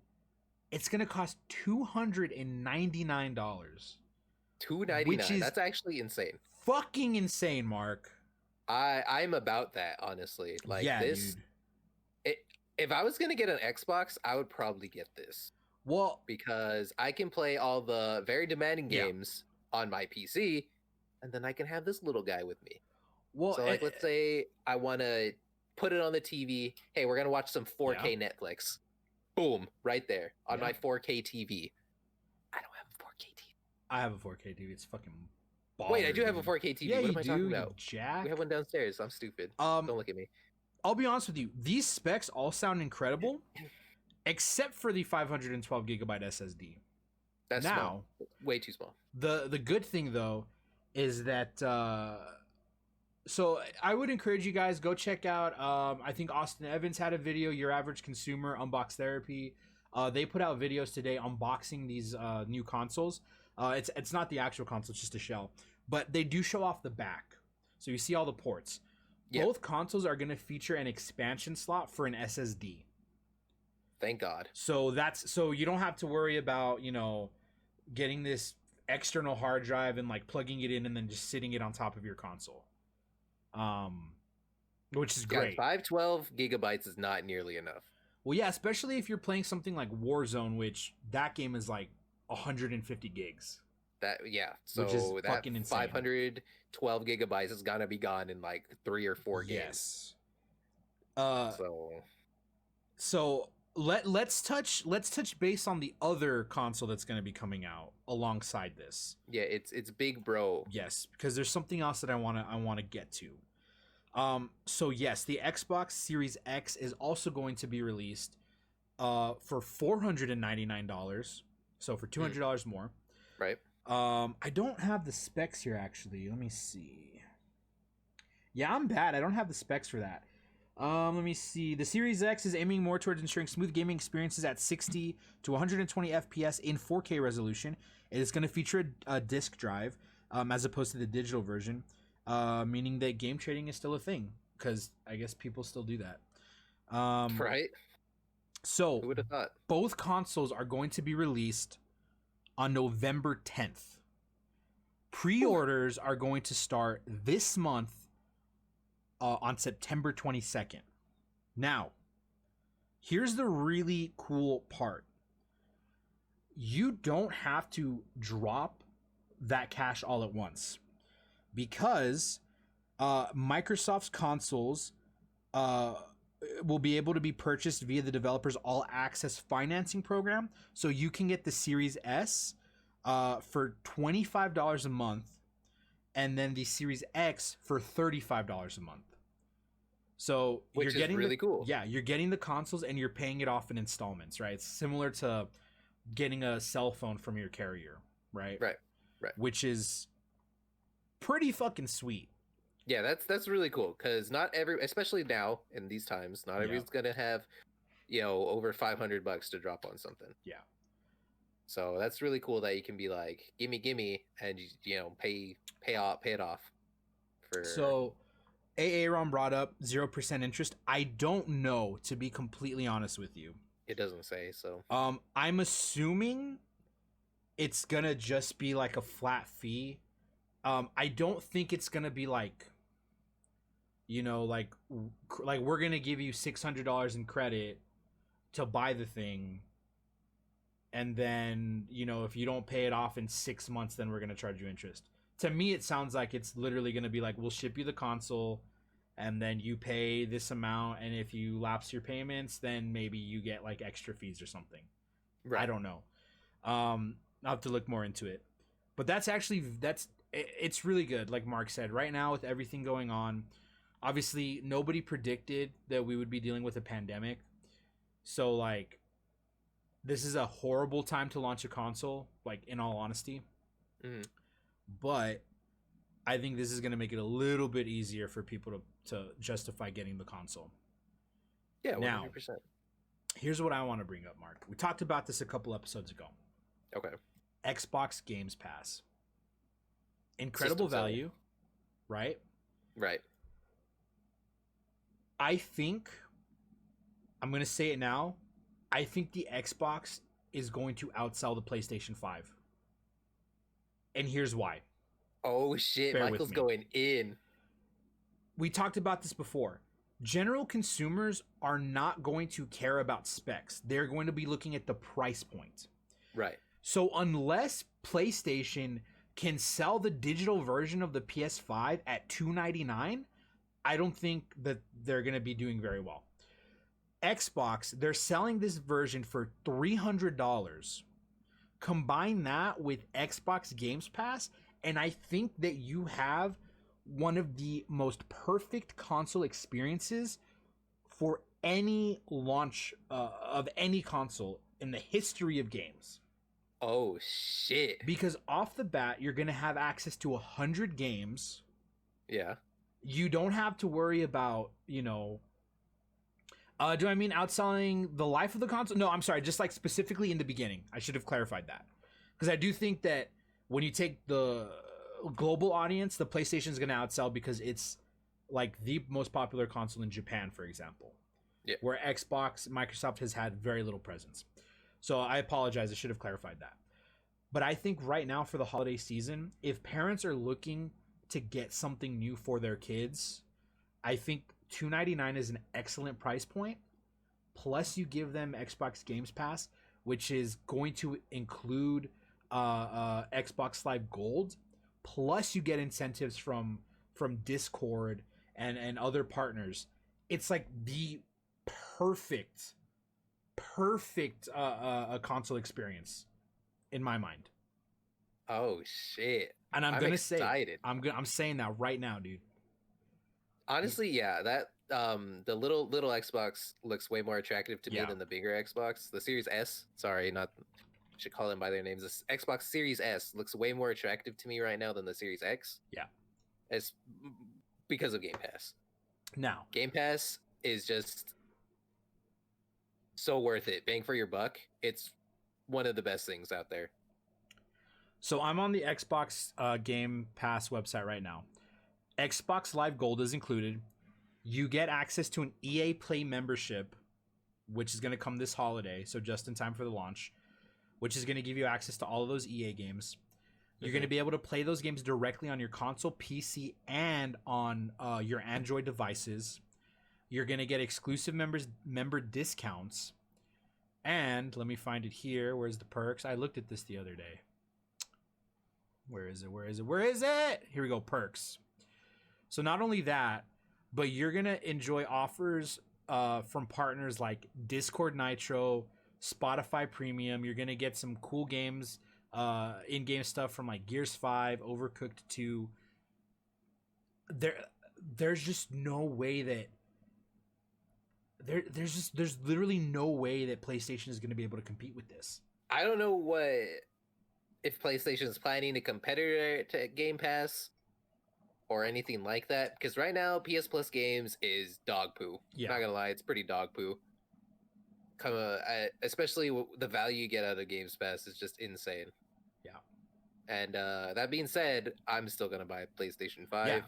it's going to cost $299. $299. That's actually insane. Fucking insane, Mark. I'm about that, honestly. This, dude. If I was gonna get an Xbox, I would probably get this. Well, because I can play all the very demanding games on my PC, and then I can have this little guy with me. Well, so let's say I want to put it on the TV. Hey, we're gonna watch some 4K Netflix. Boom, right there on my 4K TV. I don't have a 4K TV. I have a 4K TV. It's fucking baller. Wait, I do have a 4K TV. Yeah, what you am I do, talking about? you jack. We have one downstairs. I'm stupid. Don't look at me. I'll be honest with you. These specs all sound incredible, except for the 512 gigabyte SSD. That's now small. Way too small. The good thing though is that so I would encourage you guys go check out. I think Austin Evans had a video. Your Average Consumer Unbox Therapy. They put out videos today unboxing these new consoles. It's not the actual console, it's just a shell, but they do show off the back, so you see all the ports. Yep. Both consoles are going to feature an expansion slot for an SSD. Thank God. So you don't have to worry about, getting this external hard drive and like plugging it in and then just sitting it on top of your console. Which is great. 512 gigabytes is not nearly enough. Well, yeah, especially if you're playing something like Warzone, which that game is like 150 gigs. So which is that fucking insane. 512 gigabytes is gonna be gone in like 3 or 4 games. Yes. So let's touch base on the other console that's going to be coming out alongside this. Yeah, it's big, bro. Yes, because there's something else that I want to get to. So yes, the Xbox Series X is also going to be released for $499, so for $200 more. Right. I don't have the specs here actually. Let me see. Yeah, I'm bad. I don't have the specs for that. Let me see. The Series X is aiming more towards ensuring smooth gaming experiences at 60 to 120 FPS in 4K resolution. It is going to feature a disk drive as opposed to the digital version, meaning that game trading is still a thing because I guess people still do that. Right. So who would have thought? Both consoles are going to be released on November 10th. Pre-orders are going to start this month on September 22nd. Now, here's the really cool part. You don't have to drop that cash all at once because Microsoft's consoles will be able to be purchased via the developer's all access financing program. So you can get the Series S for $25 a month and then the Series X for $35 a month. So which you're getting really cool. Yeah, you're getting the consoles and you're paying it off in installments, right? It's similar to getting a cell phone from your carrier, right? Right. Which is pretty fucking sweet. Yeah, that's really cool because not every, especially now in these times, not everyone's gonna have, over $500 to drop on something. Yeah. So that's really cool that you can be like, gimme, and pay it off. So, Aaron brought up 0% interest. I don't know, to be completely honest with you. It doesn't say so. I'm assuming it's gonna just be like a flat fee. I don't think it's gonna be like, like we're gonna give you $600 in credit to buy the thing, and then if you don't pay it off in 6 months, then we're gonna charge you interest. To me, it sounds like it's literally gonna be like, we'll ship you the console, and then you pay this amount, and if you lapse your payments, then maybe you get like extra fees or something. Right. I don't know. I'll have to look more into it. But it's really good, like Mark said. Right now, with everything going on, obviously nobody predicted that we would be dealing with a pandemic. So like, this is a horrible time to launch a console, like in all honesty. Mm-hmm. But I think this is going to make it a little bit easier for people to justify getting the console. Yeah, 100%. Now, here's what I want to bring up, Mark. We talked about this a couple episodes ago. Okay. Xbox Games Pass. Incredible value, right? Right. I think, I'm going to say it now, I think the Xbox is going to outsell the PlayStation 5. And here's why. Oh shit, Michael's going in. We talked about this before. General consumers are not going to care about specs. They're going to be looking at the price point. Right. So unless PlayStation can sell the digital version of the PS5 at $299, I don't think that they're going to be doing very well. Xbox, they're selling this version for $300. Combine that with Xbox Games Pass, and I think that you have one of the most perfect console experiences for any launch of any console in the history of games. Oh shit. Because off the bat, you're going to have access to 100 games. Yeah. You don't have to worry about, do I mean outselling the life of the console? No, I'm sorry. Just like specifically in the beginning. I should have clarified that. Because I do think that when you take the global audience, the PlayStation is going to outsell because it's like the most popular console in Japan, for example. Yeah. Where Xbox, Microsoft has had very little presence. So I apologize. I should have clarified that. But I think right now for the holiday season, if parents are looking to get something new for their kids, I think $299 is an excellent price point. Plus, you give them Xbox Games Pass, which is going to include Xbox Live Gold. Plus, you get incentives from Discord and other partners. It's like the perfect console experience in my mind. Oh shit. And I'm gonna say excited. I'm saying that right now, dude. Honestly, yeah, that the little Xbox looks way more attractive to me than the bigger Xbox. The Series S, sorry, not should call them by their names. The Xbox Series S looks way more attractive to me right now than the Series X. Yeah. It's because of Game Pass. Now, Game Pass is just so worth it. Bang for your buck. It's one of the best things out there. So I'm on the Xbox Game Pass website right now. Xbox Live Gold is included. You get access to an EA Play membership, which is going to come this holiday, so just in time for the launch, which is going to give you access to all of those EA games. You're going to be able to play those games directly on your console, PC, and on your Android devices. You're going to get exclusive member discounts. And let me find it here. Where's the perks? I looked at this the other day. Where is it? Here we go, perks. So not only that, but you're going to enjoy offers from partners like Discord Nitro, Spotify Premium. You're going to get some cool games, in-game stuff from like Gears 5, Overcooked 2. There's just no way that there's literally no way that PlayStation is going to be able to compete with this. I don't know if PlayStation is planning a competitor to Game Pass or anything like that, because right now PS Plus games is dog poo. Yeah. Not gonna lie, it's pretty dog poo. Especially the value you get out of Games Pass is just insane. Yeah. And that being said, I'm still gonna buy PlayStation 5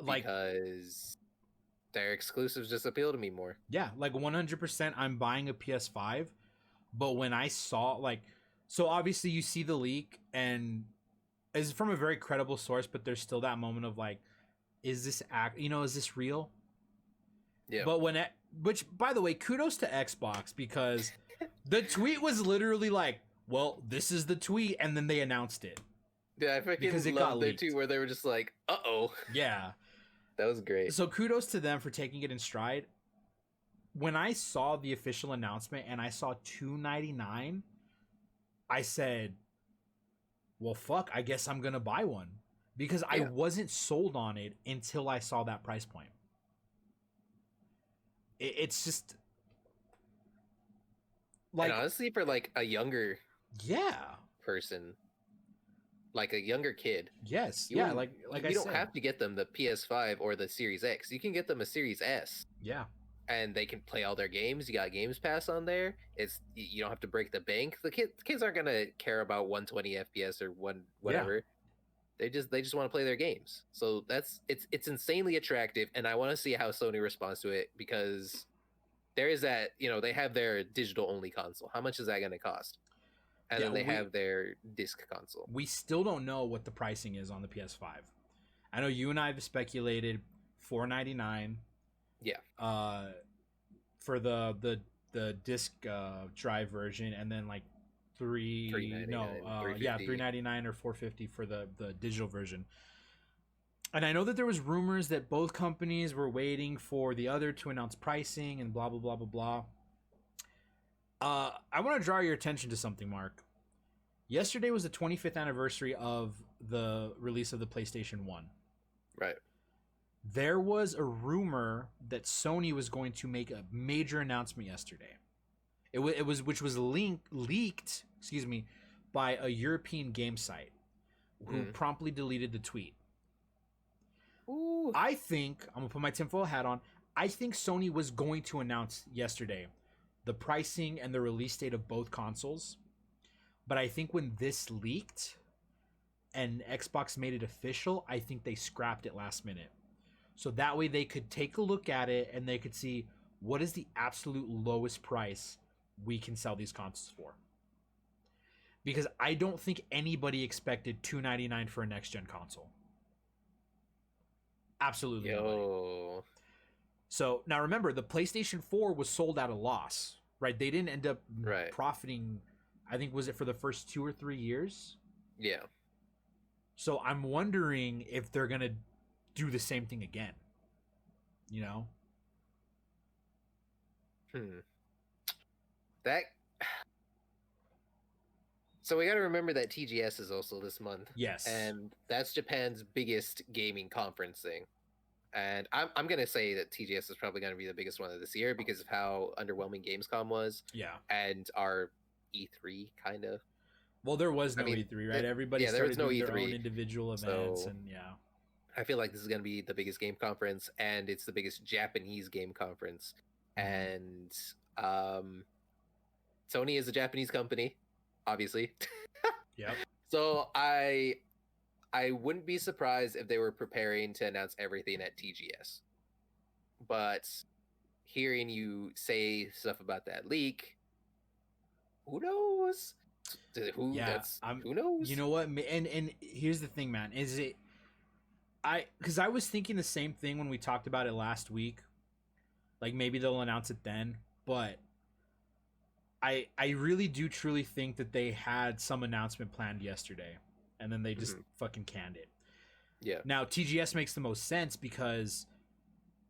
because their exclusives just appeal to me more. Yeah, like 100%. I'm buying a PS5, but when I saw so obviously you see the leak and it's from a very credible source, but there's still that moment of like, is this is this real? Yeah. But which by the way, kudos to Xbox, because the tweet was literally like, well, this is the tweet, and then they announced it. Yeah, I freaking loved their tweet where they were just like, uh-oh. Yeah. That was great. So kudos to them for taking it in stride. When I saw the official announcement and I saw $299, I said, well, fuck, I guess I'm going to buy one. Because I wasn't sold on it until I saw that price point. It's just... and honestly, for like a younger person, like a younger kid. Yes. You don't have to get them the PS5 or the Series X. You can get them a Series S. Yeah. And they can play all their games. You got Games Pass on there. You don't have to break the bank. The kids aren't gonna care about 120 FPS or whatever. Yeah. They just want to play their games. So it's insanely attractive, and I want to see how Sony responds to it, because there is that, they have their digital only console. How much is that gonna cost? And then they have their disc console. We still don't know what the pricing is on the PS5. I know you and I have speculated $499. Yeah. For the disc drive version, and then like $399 or $450 for the digital version. And I know that there was rumors that both companies were waiting for the other to announce pricing and blah blah blah blah blah. I want to draw your attention to something, Mark. Yesterday was the 25th anniversary of the release of the PlayStation 1. Right. There was a rumor that Sony was going to make a major announcement yesterday. It was which was leaked, excuse me, by a European game site who promptly deleted the tweet. Ooh. I think I'm gonna put my tinfoil hat on. I think Sony was going to announce yesterday the pricing and the release date of both consoles. But I think when this leaked and Xbox made it official, I think they scrapped it last minute. So that way they could take a look at it and they could see what is the absolute lowest price we can sell these consoles for. Because I don't think anybody expected $299 for a next gen console. Absolutely nobody. So now remember, the PlayStation 4 was sold at a loss, right? They didn't end up profiting. I think was it for the first 2 or 3 years? Yeah. So I'm wondering if they're gonna do the same thing again. You know? That. So we got to remember that TGS is also this month. Yes. And that's Japan's biggest gaming conference thing. And I'm going to say that TGS is probably going to be the biggest one of this year because of how underwhelming Gamescom was. Yeah. And our E3 kind of. Well, there was no E3, right? Everybody started doing their own individual events, so, and yeah. I feel like this is going to be the biggest game conference, and it's the biggest Japanese game conference. And Sony is a Japanese company, obviously. Yep. So I wouldn't be surprised if they were preparing to announce everything at TGS. But hearing you say stuff about that leak, who knows? Who knows? You know what? And here's the thing, man. Is it because I was thinking the same thing when we talked about it last week. Like maybe they'll announce it then, but I really do truly think that they had some announcement planned yesterday, and then they just fucking canned it. Yeah. Now TGS makes the most sense because,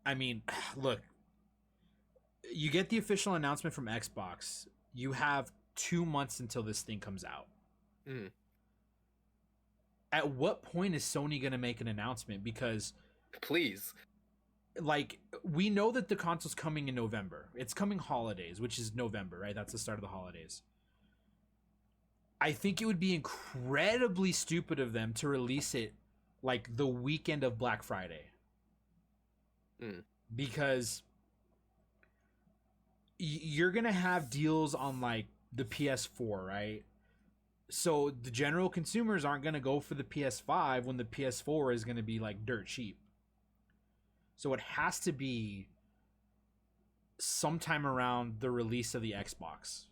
I mean, look, you get the official announcement from Xbox. You have 2 months until this thing comes out. At what point is Sony going to make an announcement? Because please, like, we know that the console's coming in November. It's coming holidays, which is November, right? That's the start of the holidays. I think it would be incredibly stupid of them to release it like the weekend of Black Friday. Because you're going to have deals on like the PS4, right? So the general consumers aren't going to go for the PS5 when the PS4 is going to be like dirt cheap. So it has to be sometime around the release of the Xbox.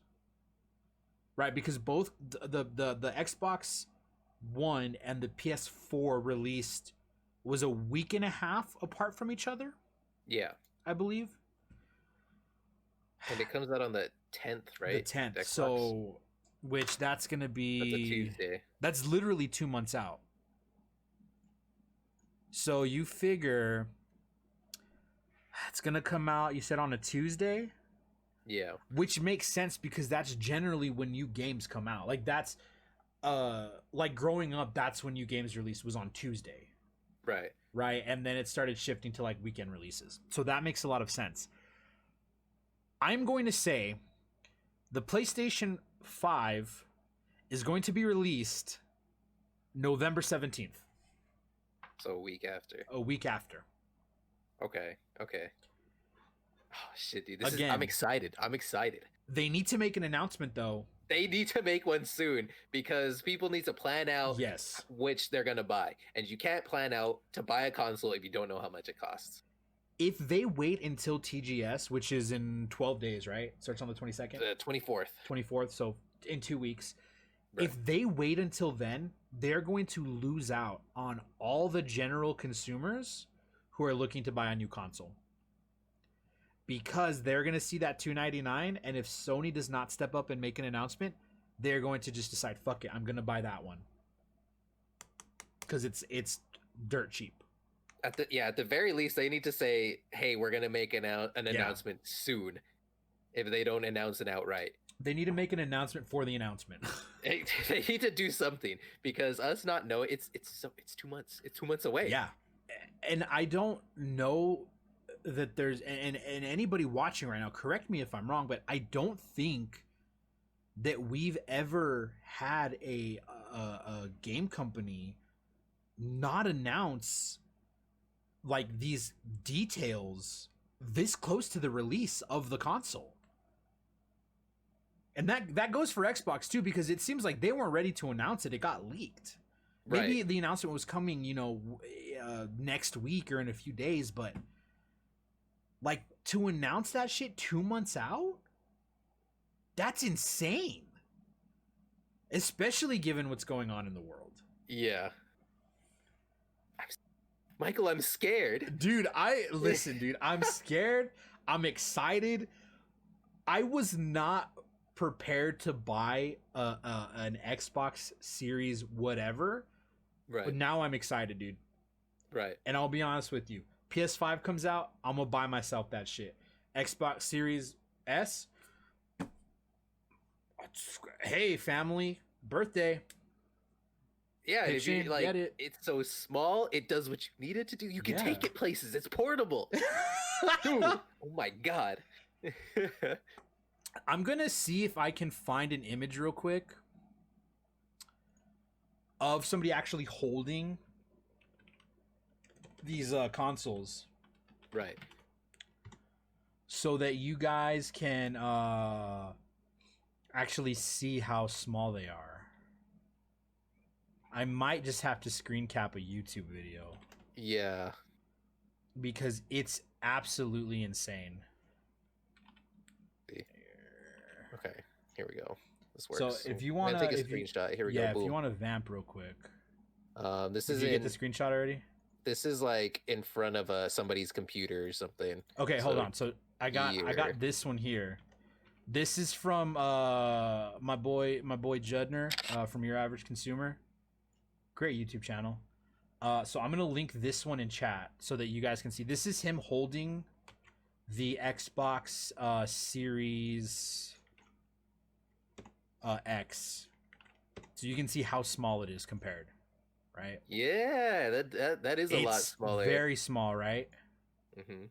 Right? Because both the Xbox One and the PS4 released was a week and a half apart from each other. Yeah. I believe. And it comes out on the 10th, right? The 10th. So, which that's going to be... That's a Tuesday. That's literally 2 months out. So you figure it's going to come out, you said, on a Tuesday? Yeah. Which makes sense because that's generally when new games come out. Like, that's... like, growing up, that's when new games released was on Tuesday. Right. Right? And then it started shifting to, like, weekend releases. So that makes a lot of sense. I'm going to say the PlayStation 5 is going to be released November 17th. So a week after. A week after. Okay. Oh, shit, dude. I'm excited. They need to make an announcement, though. They need to make one soon because people need to plan out yes. which they're going to buy. And you can't plan out to buy a console if you don't know how much it costs. If they wait until TGS, which is in 12 days, right? Starts on the 22nd? The 24th. 24th, so in 2 weeks. Right. If they wait until then, they're going to lose out on all the general consumers who are looking to buy a new console. Because they're going to see that $299, and if Sony does not step up and make an announcement, they're going to just decide, fuck it, I'm going to buy that one. Because it's dirt cheap. at the very least, they need to say, "Hey, we're gonna make an announcement soon." If they don't announce it outright, They need to make an announcement for the announcement. they need to do something because us not knowing it's 2 months. It's 2 months away. Yeah, and I don't know that there's and anybody watching right now, correct me if I'm wrong, but I don't think that we've ever had a game company not announce like these details this close to the release of the console. And that goes for Xbox too, because it seems like they weren't ready to announce it. It got leaked. Maybe the announcement was coming, next week or in a few days, but like to announce that shit 2 months out, that's insane. Especially given what's going on in the world. Yeah. Michael, I'm scared. Dude, I'm scared. I'm excited. I was not prepared to buy an Xbox Series whatever. Right. But now I'm excited, dude. Right. And I'll be honest with you. PS5 comes out, I'm going to buy myself that shit. Xbox Series S. Hey, family, birthday. Yeah, if you like, it. It's so small, it does what you need it to do. You can take it places. It's portable. Dude, oh my god. I'm gonna see if I can find an image real quick of somebody actually holding these consoles, right? So that you guys can actually see how small they are. I might just have to screen cap a YouTube video. Yeah. Because it's absolutely insane. Okay, here we go. This works. So if you want to take a screenshot, here we go. Yeah, if you want to vamp real quick. This Did is you get the screenshot already? This is like in front of somebody's computer or something. Okay, hold on. So I got this one here. This is from my boy Judner from Your Average Consumer. Great YouTube channel. So I'm gonna link this one in chat so that you guys can see. This is him holding the Xbox Series X, so you can see how small it is compared, right? Yeah, that is a lot smaller. Very small, right? Mm-hmm.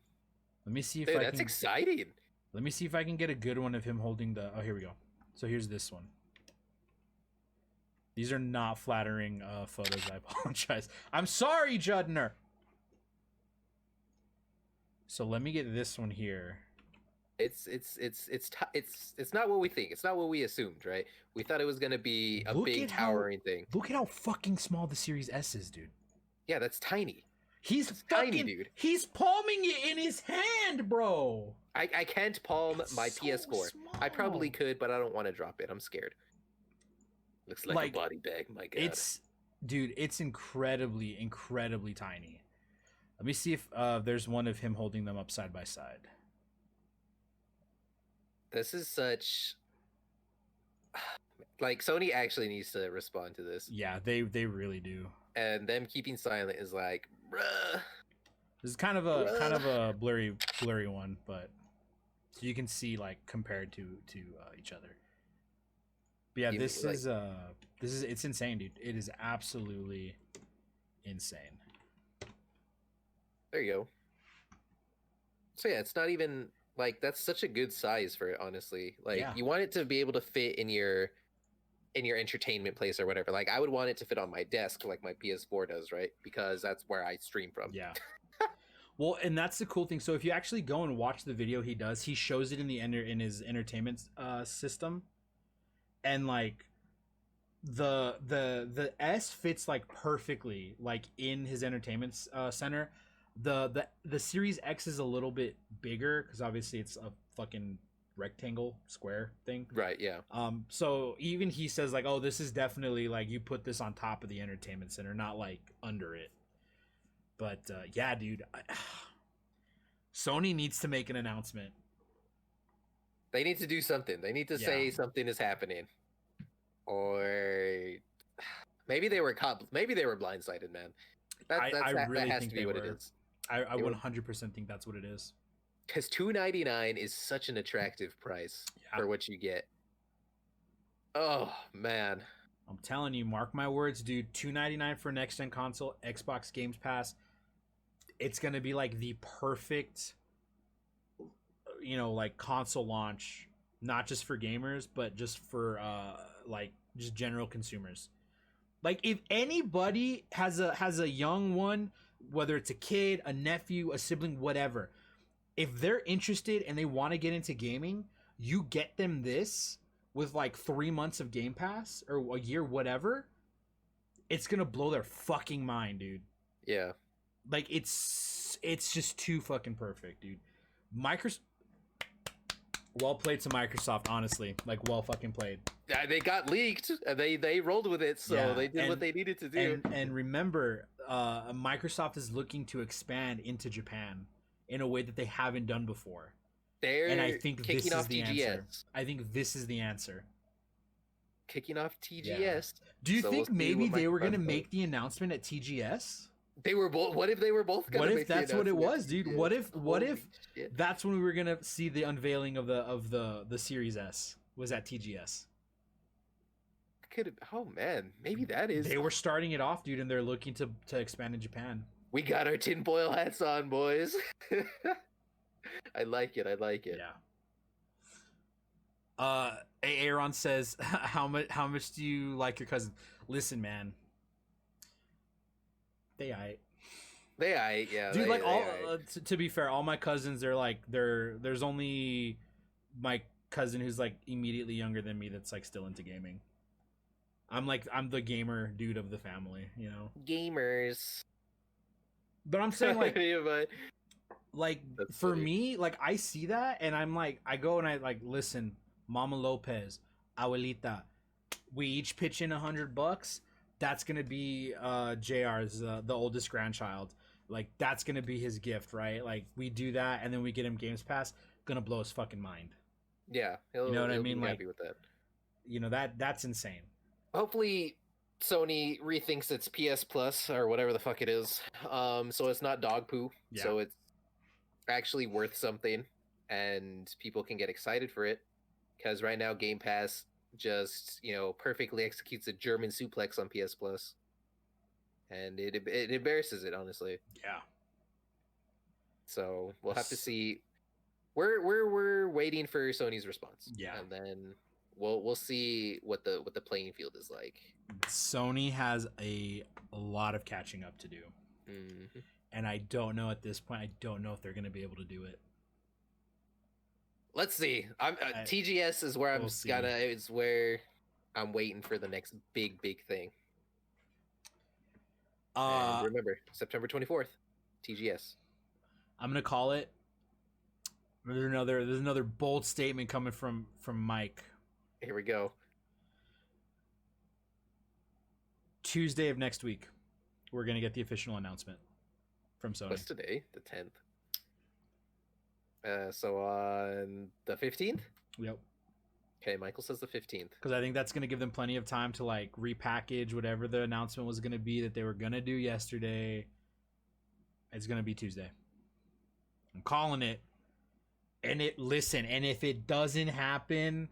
Let me see if that's exciting. Let me see if I can get a good one of him holding the. Oh, here we go. So here's this one. These are not flattering photos. I apologize. I'm sorry, Judner. So let me get this one here. It's not what we think. It's not what we assumed, right? We thought it was gonna be a big towering thing. Look at how fucking small the Series S is, dude. Yeah, that's tiny. That's tiny, dude. He's palming it in his hand, bro. I can't palm my PS4. Small. I probably could, but I don't want to drop it. I'm scared. Looks like a body bag. My god. It's incredibly, incredibly tiny. Let me see if there's one of him holding them up side by side. This is such like Sony actually needs to respond to this. Yeah, they really do. And them keeping silent is like, bruh. This is kind of a blurry one, but so you can see like compared to each other. But yeah, this is it's insane, dude. It is absolutely insane. There you go. So yeah, it's not even like that's such a good size for it, honestly. Like you want it to be able to fit in your entertainment place or whatever. Like I would want it to fit on my desk like my PS4 does, right? Because that's where I stream from. Yeah. Well, and that's the cool thing. So if you actually go and watch the video he does, he shows it in his entertainment system. And like the S fits like perfectly like in his entertainment center. The Series X is a little bit bigger because obviously it's a fucking rectangle square thing, right? Yeah. So even he says like, oh, this is definitely like you put this on top of the entertainment center, not like under it. But yeah, dude, Sony needs to make an announcement. They need to do something. They need to say something is happening, or maybe they were blindsided, man. That really has think to be they what it were. is. I They were 100% think that's what it is. because $2.99 is such an attractive price Yeah. for what you get. Oh man, I'm telling you, mark my words, dude. $2.99 for next gen console, Xbox Games Pass. It's gonna be like the perfect, like console launch, not just for gamers, but just for like just general consumers. Like if anybody has a young one, whether it's a kid, a nephew, a sibling, whatever, if they're interested and they want to get into gaming, you get them this with like 3 months of Game Pass or a year, whatever. It's gonna blow their fucking mind, dude. yeah. Like it's just too fucking perfect, dude. Microsoft, well played to Microsoft, honestly. Like well fucking played. They got leaked. They rolled with it, so Yeah, they did what they needed to do. And remember, Microsoft is looking to expand into Japan in a way that they haven't done before. They're I think this kicking is off the TGS. answer. I think this is the answer. Kicking off TGS. Yeah. Do you So think we'll see maybe what they were Microsoft going to does. make the announcement at TGS? They were both. What if they were both? What if that's what it was, dude? What if Holy shit. that's when we were going to see the unveiling of the Series S was at TGS? Could have? Oh man, maybe that is. They were starting it off, dude, and they're looking to expand in Japan. We got our tinfoil hats on, boys. I like it. I like it. Yeah. Aaron says, how much do you like your cousin? Listen, man. Yeah, dude. Like all to be fair, all my cousins, there's only my cousin who's like immediately younger than me that's like still into gaming. I'm the gamer dude of the family, Gamers. But I'm saying like like that's for funny. Me, like I see that and I'm like I go and I like listen, Mama Lopez, Abuelita, we each pitch in $100. That's gonna be JR's the oldest grandchild. Like that's gonna be his gift, right? Like we do that and then we get him Games Pass, gonna blow his fucking mind. Yeah, you know what I mean? Be like happy with that. That's insane. Hopefully Sony rethinks its PS Plus or whatever the fuck it is. So it's not dog poo. Yeah. So it's actually worth something and people can get excited for it. Because right now Game Pass just, perfectly executes a German suplex on PS Plus. And it embarrasses it, honestly. Yeah. So we'll have to see. We're waiting for Sony's response. Yeah. And then we'll see what the playing field is like. Sony has a lot of catching up to do. Mm-hmm. And I don't know at this point, I don't know if they're going to be able to do it. Let's see. TGS is where it's where I'm waiting for the next big thing. And remember, September 24th, TGS. I'm gonna call it. There's another bold statement coming from Mike. Here we go. Tuesday of next week, we're gonna get the official announcement from Sony. What's today? The 10th. So on the 15th? Yep. Okay, Michael says the 15th. Because I think that's going to give them plenty of time to like repackage whatever the announcement was going to be that they were going to do yesterday. It's going to be Tuesday. I'm calling it. And if it doesn't happen,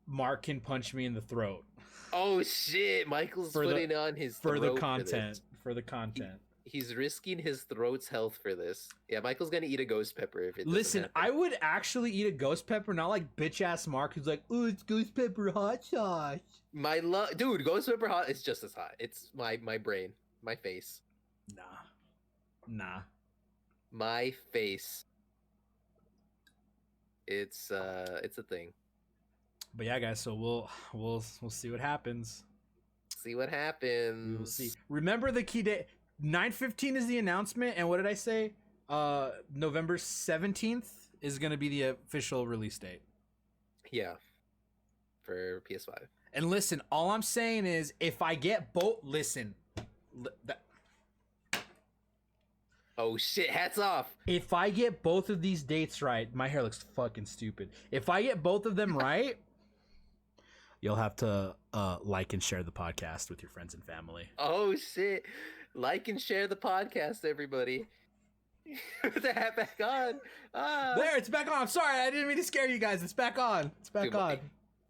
Mark can punch me in the throat. Oh shit, Michael's putting on his for the content. For the content. He's risking his throat's health for this. Yeah, Michael's gonna eat a ghost pepper if it doesn't Listen, happen. I would actually eat a ghost pepper, not like bitch ass Mark who's like, oh, it's ghost pepper hot sauce. Dude, ghost pepper hot is just as hot. It's my brain, my face. Nah. My face. It's a thing. But yeah, guys, so we'll see what happens. See what happens. We'll see. Remember the key date. 9/15 is the announcement, and what did I say? November 17th is going to be the official release date. Yeah, for PS5. And listen, all I'm saying is, if I get both, oh shit! Hats off. If I get both of these dates right, my hair looks fucking stupid. If I get both of them right, you'll have to like and share the podcast with your friends and family. Oh shit! Like and share the podcast, everybody. Put the hat back on. There, it's back on. I'm sorry, I didn't mean to scare you guys. It's back on. It's back Dude, on.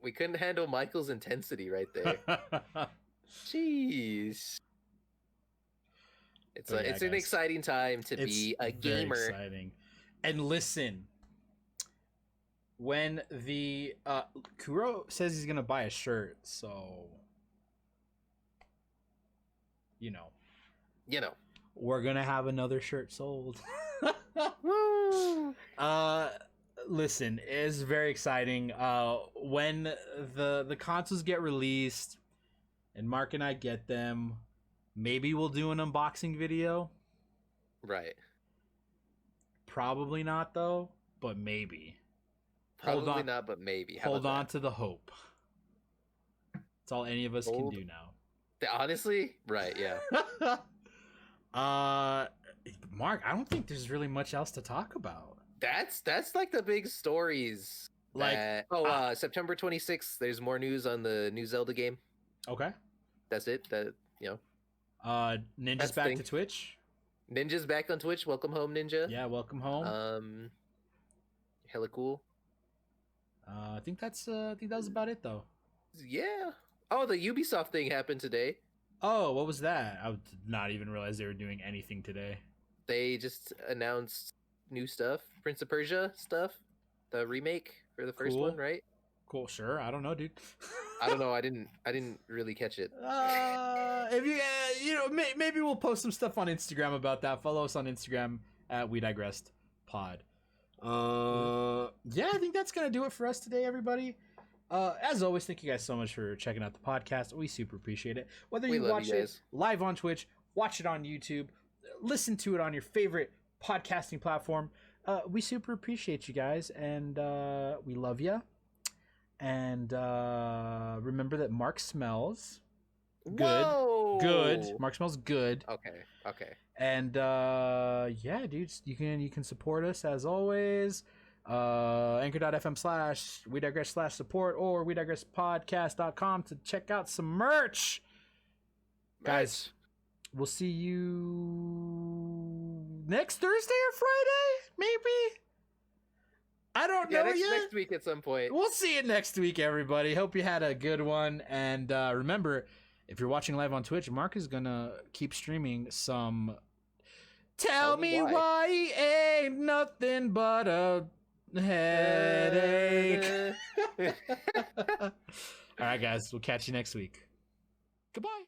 We couldn't handle Michael's intensity right there. Jeez. It's it's an exciting time to be a gamer. Very exciting. And listen, when the Kuro says he's gonna buy a shirt, so you know, we're gonna have another shirt sold. Woo! Listen, it's very exciting. When the consoles get released and Mark and I get them, maybe we'll do an unboxing video. Right. Probably not though, but maybe. Probably not, but maybe. Hold on to the hope. That's all any of us can do now. Honestly, right? Yeah. Mark, I don't think there's really much else to talk about. That's like the big stories. Like September 26th. There's more news on the new Zelda game. Okay. That's it. Ninja's back to Twitch. Ninja's back on Twitch. Welcome home, Ninja. Yeah, welcome home. Hella cool. I think that was about it though. Yeah. Oh, the Ubisoft thing happened today. Oh, what was that? I did not even realize they were doing anything today. They just announced new stuff. Prince of Persia stuff. The remake for the first one, right? Cool, sure. I don't know, dude. I don't know. I didn't really catch it. If you maybe we'll post some stuff on Instagram about that. Follow us on Instagram at We Digressed Pod. Yeah, I think that's gonna do it for us today, everybody. As always, thank you guys so much for checking out the podcast. We super appreciate it. Whether you watch it live on Twitch, watch it on YouTube, listen to it on your favorite podcasting platform, we super appreciate you guys, and we love you. And remember that Mark smells good. Whoa! Good. Mark smells good. Okay. And yeah, dudes, you can support us as always. Anchor.fm/We Digress/support or We Digress podcast.com to check out some merch. Guys, we'll see you next Thursday or Friday, maybe. I don't know yet. Next week at some point. We'll see you next week, everybody. Hope you had a good one. And remember, if you're watching live on Twitch, Mark is gonna keep streaming some Tell Me Why He Ain't Nothing But a Headache. All right, guys. We'll catch you next week. Goodbye.